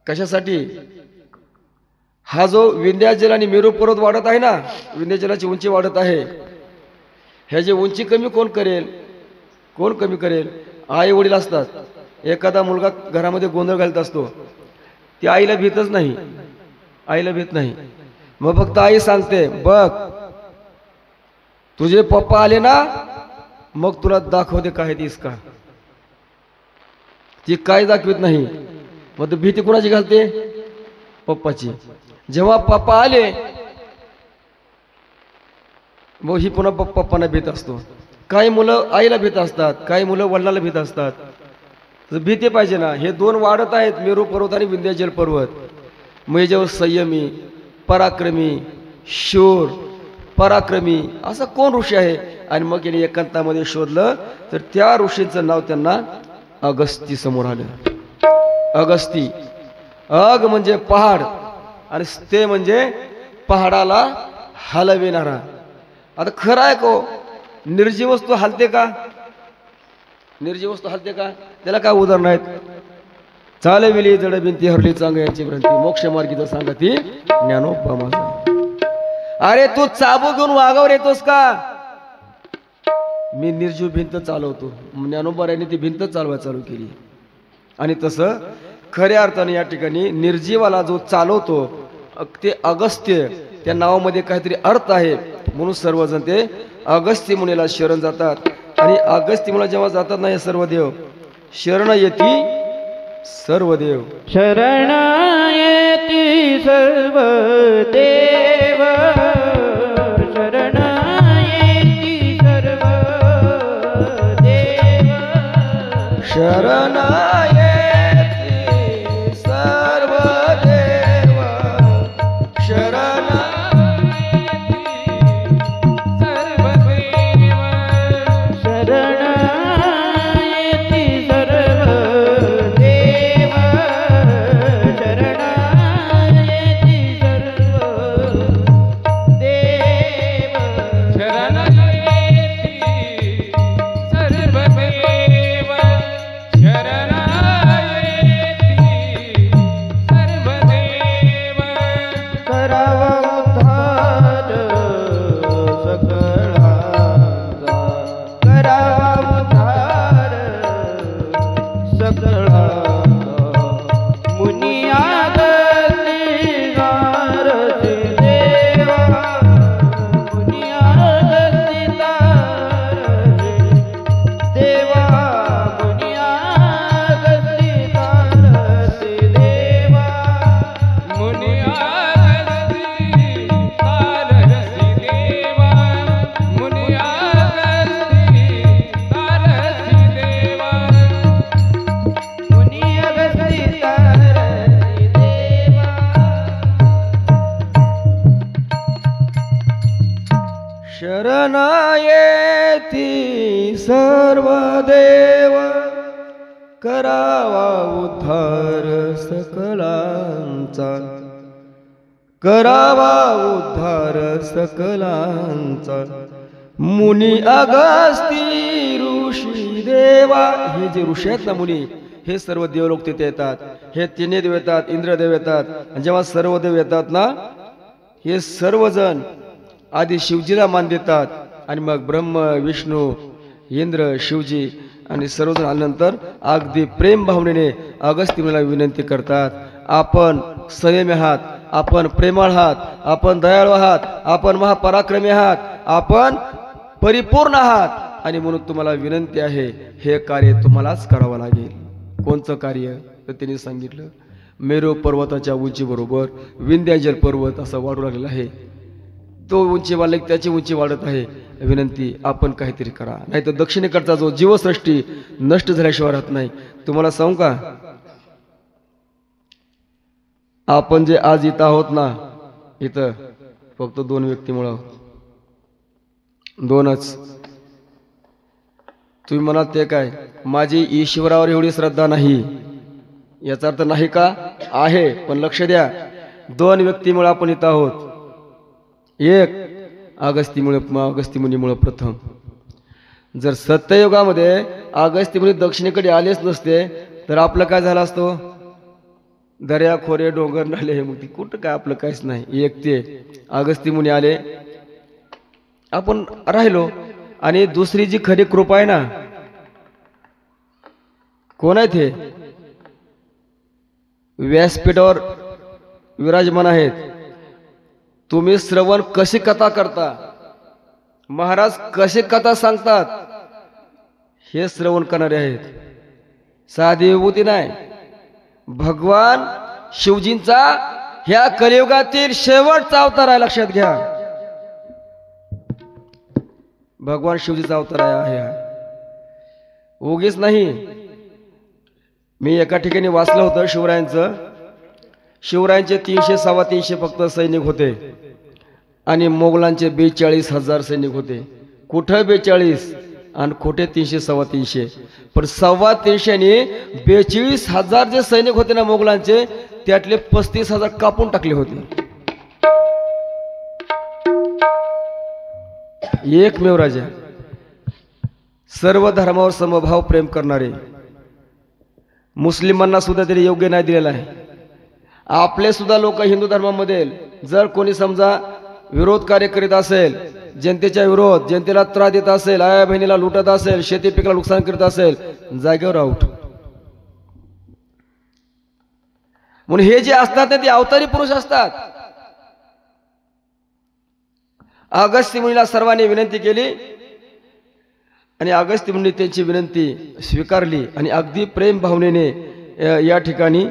कशासाठी, हा जो विंध्याचल आणि मेरू पर्वत वाढत आहे ना, विंध्याचलाची उंची वाढत आहे, ह्याची उंची कमी कोण करेल, कोण कमी करेल. आई वडील असतात, एखादा मुलगा घरामध्ये गोंधळ घालत असतो, ती आईला भीतच नाही, आईला भीत नाही. मग फक्त आई सांगते, बघ तुझे पप्पा आले ना, मग तुला दाखवते काय दिस का. ती काय दाखवित नाही. मग ती भीती कुणाची घालते, पप्पाची. जेव्हा पप्पा आले मग ही पुन्हा पप्पांना भीत असतो. काही मुलं आईला भीत असतात, काही मुलं वडिलांना भीत असतात. तर भीती पाहिजे ना. हे दोन वाढत आहेत, मेरू पर्वत आणि विंध्याचल पर्वत. मग याच्यावर संयमी, पराक्रमी, शूर, पराक्रमी असा कोण ऋषी आहे. आणि मग याने एकांतामध्ये शोधलं तर त्या ऋषींचं नाव त्यांना अगस्ती समोर आलं. अगस्ती, अग म्हणजे पहाड आणि स्ते म्हणजे पहाडाला हलविणारा. आता खरं आहे को, निर्जीव वस्तू हलते का, निर्जीव वस्तू हलते का. त्याला काय उदाहरण आहेत, चालविली जड भिंती हरली चांग यांची भ्रांती, मोक्ष मार्गीचा सांगा ती ज्ञानोबा माझा. अरे तू चाबूक घेऊन वागावर येतोस का, मी निर्जीव भिंत चालवतो. ज्ञानोबा यांनी ती भिंत चालवायला चालू केली. आणि तसं खऱ्या अर्थाने या ठिकाणी निर्जीवाला जो चालवतो ते अगस्त्य, त्या नावामध्ये काहीतरी अर्थ आहे. म्हणून सर्वजण ते अगस्त्य मुनीला शरण जातात. आणि अगस्त्य मुनीला जेव्हा जातात ना हे सर्व देव, शरण येती सर्व देव, शरण येती सर्व देव, शरण येती सर्व देव, शरण येती सर्व देव, शरण सर्व देव, शरण येती सर्व देव, शरण येती सर्व देव, शरण येती सर्व देव, शरण येती सर्व देव. करावा उद्धार सकळांचा, करावा उद्धार सकळांचा, मुनी आगती नारसी देवा, मुनी आगती नारसी देवा, मुनी आगती नारसी देवा, मुनियागस्ती तारसी देवा, मुनियागस्ती तारसी देवा. मुनी अगस्ती तारसी देवा. शरण येती सर्व देव, करावा उद्धार सकलांचा, करावा उद्धार सकलांचा, मुनी अगस्ती ऋषी देवा. हे जे ऋषी आहेत ना मुनी, हे सर्व देवलोक तिथे येतात. हे तिन्ही देव येतात, इंद्रदेव येतात. आणि जेव्हा सर्व देव येतात ना, हे सर्वजण आधी शिवजीला मान देतात आणि मग ब्रह्म विष्णू इंद्र शिवजी आणि सर्वजण आल्यानंतर अगदी प्रेम भावनेने अगस्त्य मुनीला विनंती करतात, आपण संयमी आहात, आपण प्रेमळ आहात, आपण दयाळू आहात, आपण महापराक्रमी आहात, आपण परिपूर्ण आहात आणि म्हणून तुम्हाला विनंती आहे, हे कार्य तुम्हालाच करावं लागेल. कोणतं कार्य? तर त्यांनी सांगितलं, मेरू पर्वताच्या उंचीबरोबर विंध्याचल पर्वत असा वाढू लागलेला आहे. तो उंची वाढला की त्याची उंची वाढत आहे. विनंती, आपण काहीतरी करा, नाही तर दक्षिणेकडचा जो जीवसृष्टी नष्ट झाल्याशिवाय राहत नाही. तुम्हाला सांगू का, आपण जे आज इथं आहोत ना, इथं फक्त 2 व्यक्तीमुळे आहोत. 2च. तुम्ही म्हणाल ते काय, माझी ईश्वरावर एवढी श्रद्धा नाही, याचा अर्थ नाही का? आहे, पण लक्ष द्या, 2 व्यक्तीमुळे आपण इथं आहोत. एक अगस्त्य मुनीमुळे. प्रथम, जर सत्ययुगामध्ये अगस्त्य मुनी दक्षिणेकडे आलेच नसते तर आपलं काय झालं असतं? दर्या खोरे डोंगर नाले, मग ती कुठं काय आपलं काहीच नाही. एक ते अगस्त्य मुनी आले, आपण राहिलो. आणि दुसरी जी खरी कृपा आहे ना, कोण आहे ते? व्यासपीठावर विराजमान आहेत. तुम्ही श्रवण कशी कथा करता, महाराज कशी कथा सांगतात, हे श्रवण करणारे आहेत. साधी विभूती नाही. भगवान शिवजींचा ह्या कलियुगातील शेवटचा अवतार आहे, लक्षात घ्या. भगवान शिवजीचा अवतार आहे हा, उगीच नाही. मी एका ठिकाणी वाचलं होतं शिवरायांचे 300 सव्वा 300 फक्त सैनिक होते आणि मोगलांचे 42,000 सैनिक होते. कुठं 42 आणि कुठे 300 सव्वा 300? पण सव्वा 300 42,000 जे सैनिक होते ना मोगलांचे, त्यातले 35,000 कापून टाकले होते. एकमेव राजा, सर्व धर्मावर समभाव प्रेम करणारे. मुस्लिमांना सुद्धा तरी योग्य नाही दिलेला आहे. आपले सुद्धा लोक हिंदू धर्मामध्ये जर कोणी समजा विरोध कार्य करीत असेल, जनतेच्या विरोध, जनतेला त्रास देत असेल, आया बहिणीला लुटत असेल, शेती पिकाला नुकसान करीत असेल, जागेवर आउट. म्हणून हे जे असतात ते अवतारी पुरुष असतात. अगस्त्य मुनीला सर्वांनी विनंती केली आणि अगस्त्य मुनी त्यांची विनंती स्वीकारली आणि अगदी प्रेम भावनेने या ठिकाणी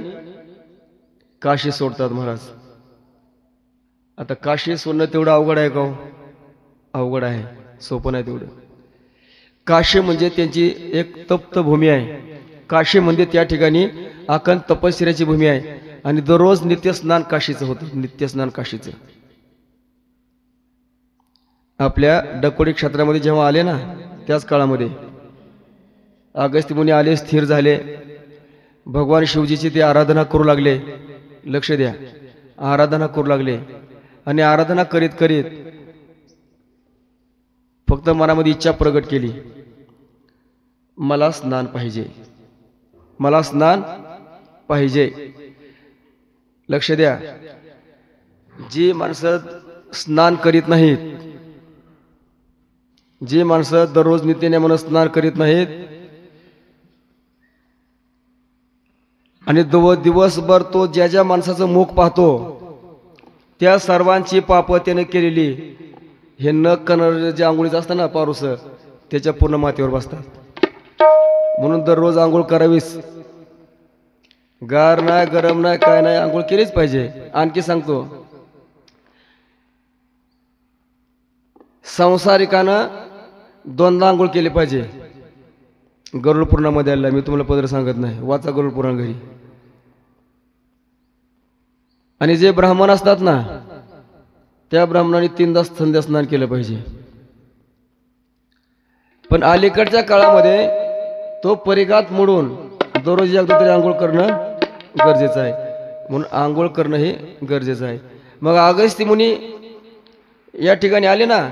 काशी सोडतात. महाराज, आता काशी सोडणं तेवढं अवघड आहे का? अवघड आहे, सोपं नाही तेवढं. काशी म्हणजे त्यांची एक तप्त भूमी आहे. काशी म्हणजे त्या ठिकाणी अखंड तपश्चर्याची भूमी आहे आणि दररोज नित्यस्नान काशीचं होतं. नित्यस्नान काशीचं. आपल्या डकोडी क्षेत्रामध्ये जेव्हा आले ना, त्याच काळामध्ये अगस्त्य मुनी आले, स्थिर झाले, भगवान शिवजीची ते आराधना करू लागले. लक्ष द्या, आराधना करू लागले आणि आराधना करीत करीत फक्त मनामध्ये इच्छा प्रगट केली, मला स्नान पाहिजे, मला स्नान पाहिजे. लक्ष द्या, जी माणसं स्नान करीत नाहीत, जी माणसं दररोज नित्यनेमानं स्नान करीत नाहीत आणि दिवसभर तो ज्या ज्या माणसाचं मुख पाहतो त्या सर्वांची पापं त्याने केलेली, हे न करणारे जे आंघोळीचं असतं ना पारुस, त्याच्या पूर्ण मातीवर बसतात. म्हणून दररोज आंघोळ करावीच. गार नाही, गरम नाही, काय नाही, आंघोळ केलीच पाहिजे. आणखी सांगतो, संसारिकानं 2दा आंघोळ केली पाहिजे. गरुड पुराणामध्ये आलेला, मी तुम्हाला पदर सांगत नाही, वाचा गरुड पुराण घरी. आणि जे ब्राह्मण असतात ना, त्या ब्राह्मणाने 3दा संध्या स्नान केलं पाहिजे. पण अलीकडच्या काळामध्ये तो परिघात मोडून दररोज एकदा तरी आंघोळ करणं गरजेचं आहे. म्हणून आंघोळ करणं हे गरजेचं आहे. मग अगस्त्य मुनी या ठिकाणी आले ना,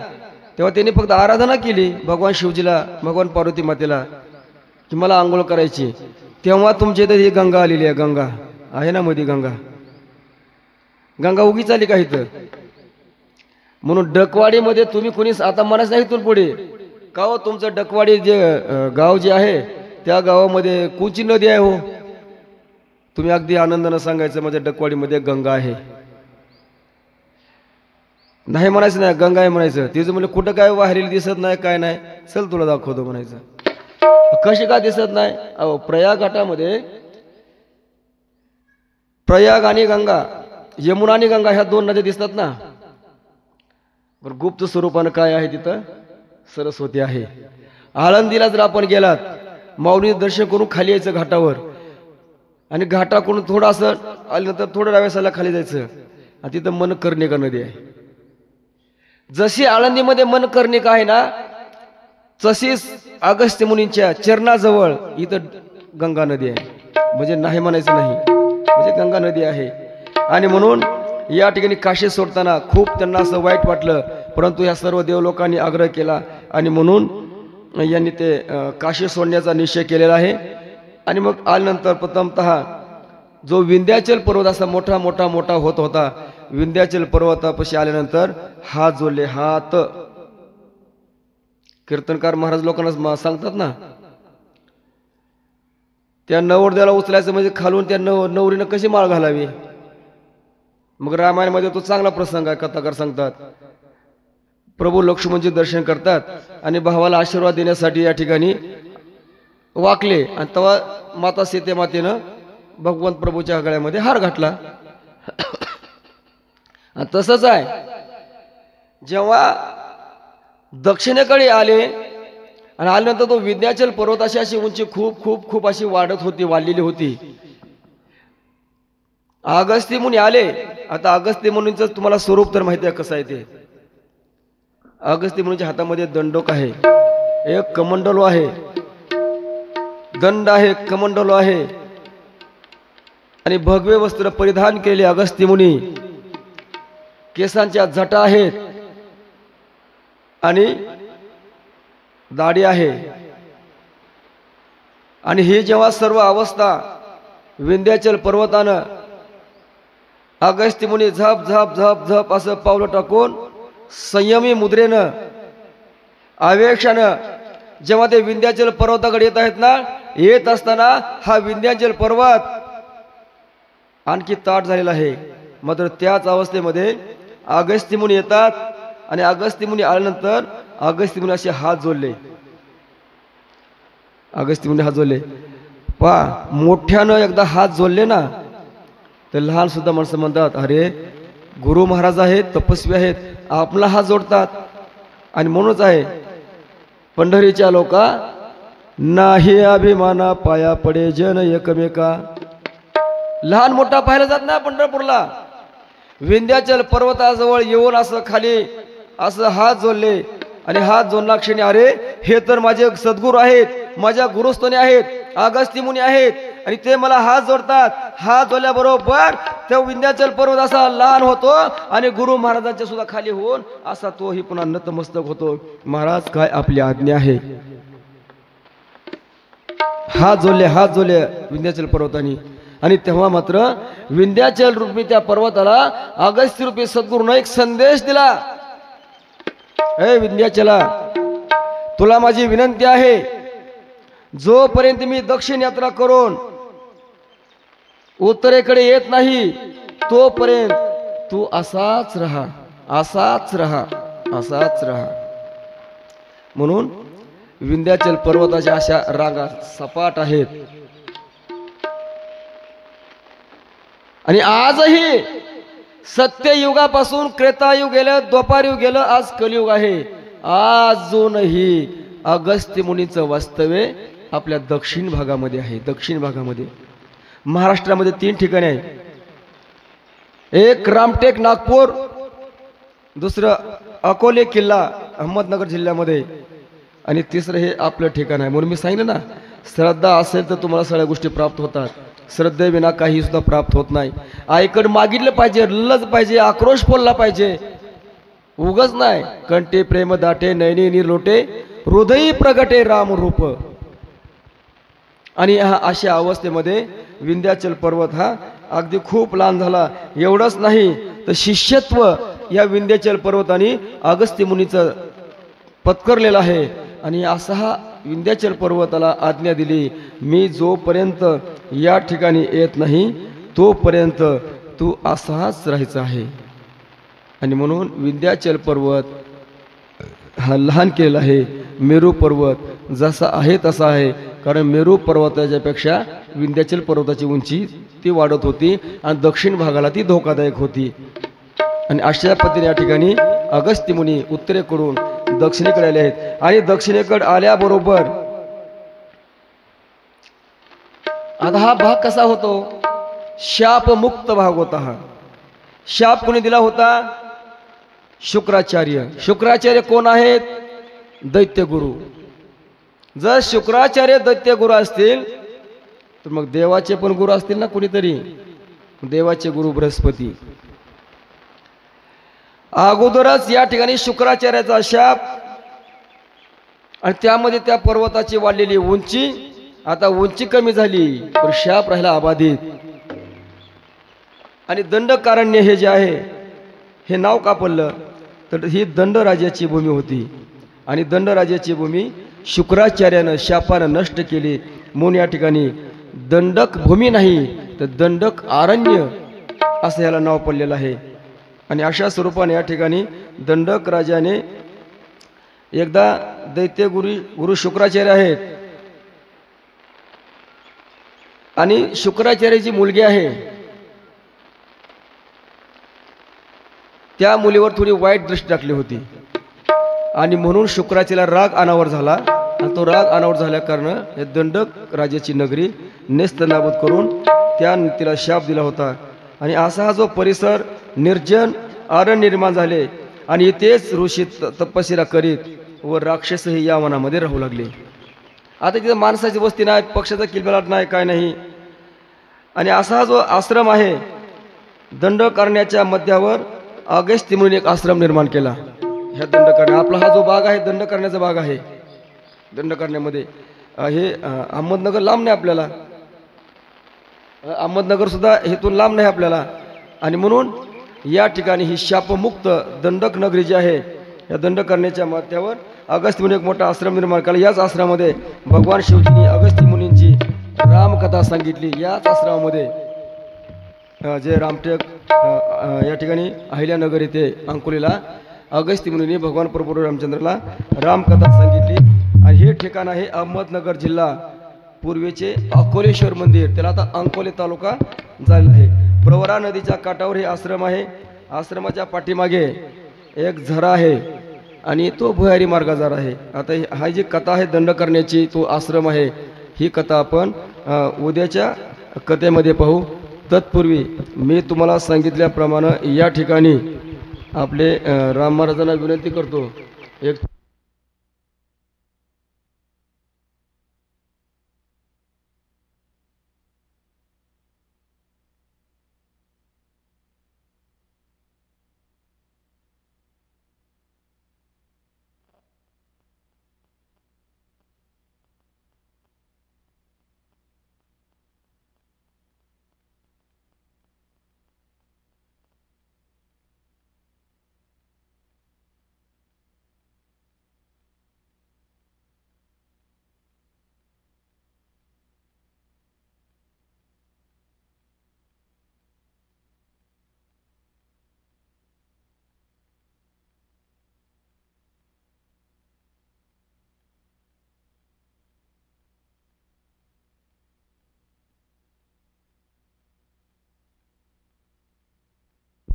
तेव्हा त्यांनी फक्त आराधना केली भगवान शिवजीला, भगवान पार्वती मातेला, की मला आंघोळ करायची. तेव्हा तुमच्या इथं ही गंगा आलेली आहे. गंगा आहे ना मध्ये, गंगा उगीच आली का इथं? म्हणून डकवाडीमध्ये तुम्ही कुणी आता म्हणाच नाही, इथून पुढे का हो तुमचं डकवाडी जे गाव जे आहे त्या गावामध्ये कोणची नदी आहे हो? तुम्ही अगदी आनंदानं सांगायचं माझ्या डकवाडीमध्ये गंगा आहे. नाही म्हणायचं नाही, गंगा आहे म्हणायचं. तिचं म्हणजे कुठं काय वाहरेली दिसत नाही, काय नाही, चल तुला दाखवतो म्हणायचं. कशी का दिसत नाही? अहो प्रयाग घाटामध्ये प्रयाग आणि गंगा, यमुना आणि गंगा ह्या दोन नद्या दिसतात ना. पण गुप्त स्वरूपानं काय आहे तिथं? सरस्वती आहे. आळंदीला जर आपण गेलात, माऊलीचं दर्शन करून खाली यायचं घाटावर, आणि घाटाकडून थोडं असं आल्यानंतर थोडं डाव्या साईडला खाली जायचं, आणि तिथं मनकर्णिका नदी आहे. जशी आळंदीमध्ये मनकर्णिका आहे ना, तशीच अगस्त्य मुनींच्या चरणाजवळ इथं गंगा नदी आहे. म्हणजे नाही म्हणायचं नाही, म्हणजे गंगा नदी आहे. आणि म्हणून या ठिकाणी काशी सोडताना खूप त्यांना असं वाईट वाटलं, परंतु या सर्व देवलोकांनी आग्रह केला आणि म्हणून यांनी ते काशी सोडण्याचा निश्चय केलेला आहे. आणि मग आल्यानंतर प्रथमतः जो विंध्याचल पर्वत असा मोठा मोठा मोठा होत होता, विंध्याचल पर्वतापाशी आल्यानंतर हात जोडले. हात कीर्तनकार महाराज लोकांना सांगतात ना, त्या नवरदेवाला उचलायचं म्हणजे खालून त्या नवरीनं कशी माळ घालावी. मग रामायणामध्ये तो चांगला प्रसंग आहे. कथाकार सांगतात, प्रभू लक्ष्मणजी दर्शन करतात आणि भावाला आशीर्वाद देण्यासाठी या ठिकाणी वाकले, आणि तेव्हा माता सीते मातेनं भगवंत प्रभूच्या गळ्यामध्ये हार घातला. आणि तसंच आहे, जेव्हा दक्षिणेकडे आले आणि आल्यानंतर तो विंध्याचल पर्वताची अशी उंची खूप खूप खूप अशी वाढत होती, वाढलेली होती. अगस्त्य मुनी आले. आता अगस्त्य मुनींचं तुम्हाला स्वरूप तर माहिती आहे कसं आहे ते. अगस्त्य मुनीच्या हातामध्ये दंडोक आहे, एक कमंडलो आहे, दंड आहे, कमंडलो आहे, आणि भगवे वस्त्र परिधान केले अगस्त्य मुनी. केसांच्या जटा आहेत आणि दाढी आहे. आणि ही जेव्हा सर्व अवस्था विंध्याचल पर्वतानं अगस्त्य मुनी झप झप झप झप असं पावलं टाकून संयमी मुद्रेनं आवेशानं जेव्हा ते विंध्याचल पर्वताकडे येत आहेत ना, येत असताना हा विंध्याचल पर्वत आणखी ताट झालेला आहे. मात्र त्याच अवस्थेमध्ये अगस्त्य मुनी येतात, आणि अगस्त्य मुनी आल्यानंतर अगस्त्य मुनी असे हात जोडले. अगस्त्य मुनी हात जोडले. पहा, मोठ्यानं एकदा हात जोडले ना, तर लहान सुद्धा माणसं म्हणतात, अरे गुरु महाराज आहेत, तपस्वी आहेत, आपला हात जोडतात. आणि म्हणूनच आहे, पंढरीच्या लोका नाही अभिमाना पाया पडे जन एकमेका. लहान मोठा पाहायला जात ना पंढरपूरला. विंध्याचल पर्वताजवळ येऊन असं खाली असं हात जोडले, आणि हात जोडला क्षणी अरे हे तर माझे सद्गुरू आहेत, माझ्या गुरुस्थानी आहेत, अगस्त्य मुनी आहेत, आणि ते मला हात जोडतात. हात जोडल्याबरोबर त्या विंध्याचल पर्वत असा लहान होतो, आणि गुरु महाराजांच्या सुद्धा खाली होऊन असा तोही पुन्हा नतमस्तक होतो. महाराज काय आपली आज्ञा आहे. हात जोडले विंध्याचल पर्वतानी. आणि तेव्हा मात्र विंध्याचल रूपी त्या पर्वताला अगस्त्य रूपी सद्गुरूनं एक संदेश दिला. हे विंध्याचला, तुला माझी विनंती आहे, जोपर्यंत मी दक्षिण यात्रा करून उत्तरेकडे येत नाही तोपर्यंत तू असाच राहा, असाच राहा, असाच राहा. म्हणून विंध्याचल पर्वताच्या अशा रांगा सपाट आहेत. आणि आजही सत्ययुगापासून त्रेतायुग गेलं, द्वापारयुग गेलं, आज कलियुग आहे. अजूनही अगस्त्य मुनीचं वास्तव्य आपल्या दक्षिण भागामध्ये आहे. दक्षिण भागामध्ये महाराष्ट्रामध्ये 3 ठिकाणे आहे. एक रामटेक नागपूर, दुसरं अकोले किल्ला अहमदनगर जिल्ह्यामध्ये, आणि तिसरं हे आपलं ठिकाण आहे. म्हणून मी सांगितलं ना, श्रद्धा असेल तर तुम्हाला सगळ्या गोष्टी प्राप्त होतात. श्रद्धेविना काही सुद्धा प्राप्त होत नाही. आईकडे मागितलं पाहिजे, रडलंच पाहिजे, आक्रोश बोलला पाहिजे, उगच नाही. कंठे प्रेम दाटे, नयनी निर्लोटे, हृदयी प्रगटे राम रूप. आणि हा अशा अवस्थेमध्ये विंध्याचल पर्वत हा अगदी खूप लहान झाला. एवढंच नाही तर शिष्यत्व या विंध्याचल पर्वताने अगस्त्य मुनीचं पत्करलेलं आहे. आणि असा हा विंध्याचल पर्वताला आज्ञा दिली, मी जोपर्यंत या ठिकाणी येत नाही तोपर्यंत तू असाच राहायचा आहे. आणि म्हणून विंध्याचल पर्वत हा लहान केलेला आहे. मेरू पर्वत जसा आहे तसा आहे, कारण मेरू पर्वताच्या पेक्षा विंध्याचल पर्वताची उंची ती वाढत होती आणि दक्षिण भागाला ती धोकादायक होती. आणि अशा पद्धतीने या ठिकाणी अगस्त्य मुनी उत्तरेकडून दक्षिणेकडे आले आहेत. आणि दक्षिणेकडे आल्याबरोबर आता हा भाग कसा होतो, शापमुक्त भाग होता. हा शाप कोणी दिला होता, शुक्राचार्य. शुक्राचार्य कोण आहेत, दैत्यगुरु. जर शुक्राचार्य दैत्यगुरु असतील तर मग देवाचे पण गुरु असतील ना कोणीतरी. देवाचे गुरु बृहस्पती. अगोदरच या ठिकाणी शुक्राचार्याचा शाप आणि त्यामध्ये त्या पर्वताची वाढलेली उंची. आता उंची कमी झाली पण शाप राहिला अबाधित. आणि दंडकारण्य हे जे आहे हे नाव का पडलं तर ही दंडराजाची भूमी होती. आणि दंडराजाची भूमी शुक्राचार्यानं शापानं नष्ट केली म्हणून या ठिकाणी दंडक भूमी नाही तर दंडक आरण्य असं याला नाव पडलेलं आहे. आणि अशा स्वरूपाने या ठिकाणी दंडक राजाने एकदा दैत्य गुरु शुक्राचार्य आहेत आणि शुक्राचार्याची मुलगी आहे, त्या मुलीवर थोडी वाईट दृष्टी टाकली होती. आणि म्हणून शुक्राचार्याला राग अनावर झाला. आणि तो राग अनावर झाल्या कारण हे दंडक राजाची नगरी नेस्तनाबूत करून त्या तिला शाप दिला होता. आणि असा हा जो परिसर निर्जन अरण्य निर्माण झाले आणि इथेच ऋषी तपस्या करीत व राक्षसही या वनामध्ये राहू लागले. आता तिथं माणसाची वस्ती नाही, पक्षाचा किलबिलाट नाही, काय नाही. आणि असा हा जो आश्रम आहे दंडकारण्याच्या मध्यावर अगस्त्य म्हणून एक आश्रम निर्माण केला. ह्या दंडकारण्या आपला हा जो भाग आहे दंडकारण्याचा भाग आहे. दंडकारण्यामध्ये हे अहमदनगर लांब नाही आपल्याला, अहमदनगर सुद्धा हेतून लांब नाही आपल्याला. आणि म्हणून या ठिकाणी ही शापमुक्त दंडक नगरी जी आहे या दंडकारण्याच्या माथ्यावर अगस्त्य मुनी एक मोठा आश्रम निर्माण केला. याच आश्रमामध्ये भगवान शिवजींनी अगस्त्य मुनींची रामकथा सांगितली. याच आश्रमामध्ये जे रामटेक या ठिकाणी अहिल्यानगर येथे अंकोलीला अगस्त्य मुनींनी भगवान प्रभू रामचंद्राला रामकथा सांगितली. आणि हे ठिकाण आहे अहमदनगर जिल्हा, पूर्वेचे अकोलेश्वर मंदिर, त्याला आता अंकोले तालुका झालेला आहे. प्रवरा नदीच्या काठावर हे आश्रम आहे. आश्रमाच्या पाठीमागे एक झरा आहे आणि तो भुयारी मार्गाजार आहे. आता हा जी कथा आहे दंड करण्याची, तो आश्रम आहे, ही कथा आपण उद्याच्या कथेमध्ये पाहू. तत्पूर्वी मी तुम्हाला सांगितल्याप्रमाणे या ठिकाणी आपले राम महाराजांना विनंती करतो, एक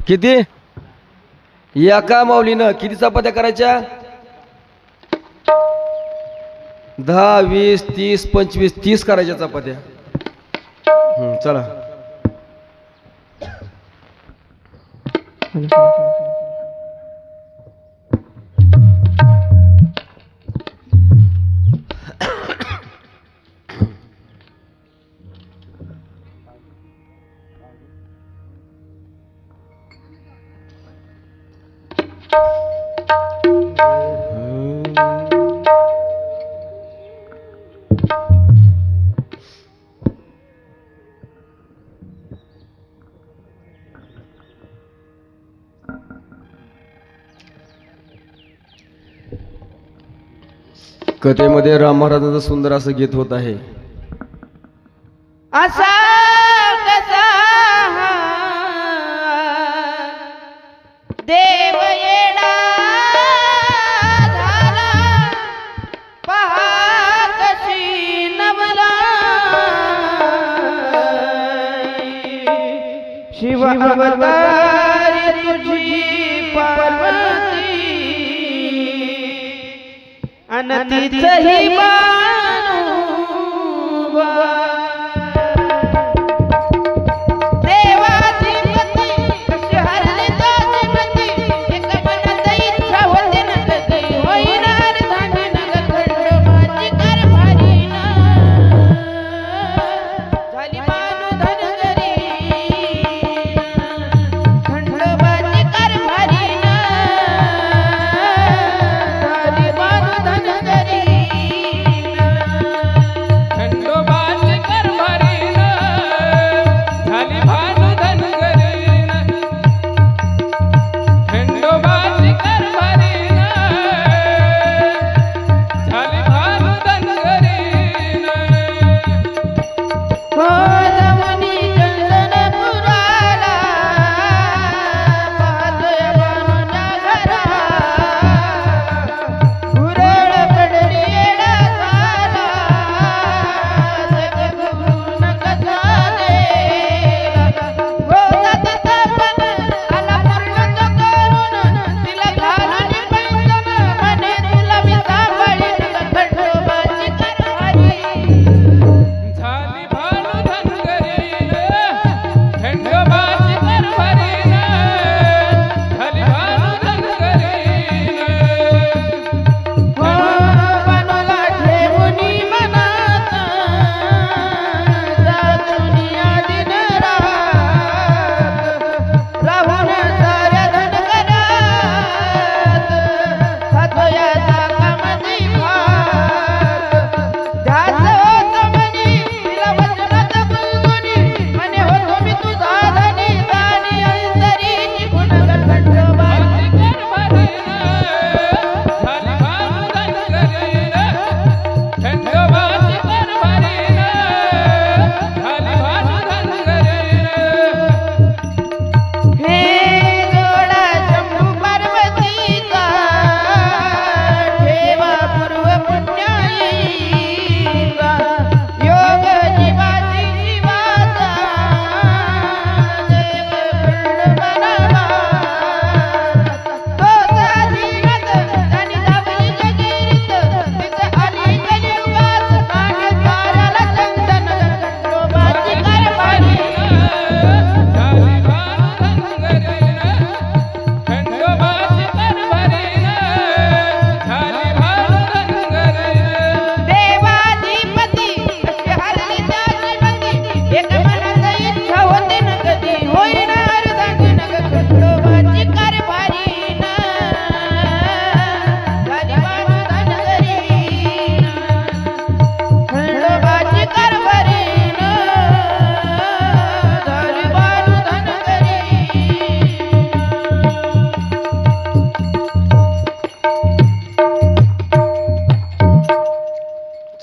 किती एका माऊलीनं किती चपात्या करायच्या? 10, 20, 30, 25, 30 करायच्या चपात्या. चला कथेमध्ये राम महाराजांचं सुंदर असं गीत होत आहे. असा कसा देव येडा झाला, पहा कशी नवला शिव अवतारी तुझी पार्वती अनतीचही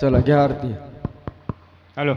चला घ्या आरती. हॅलो.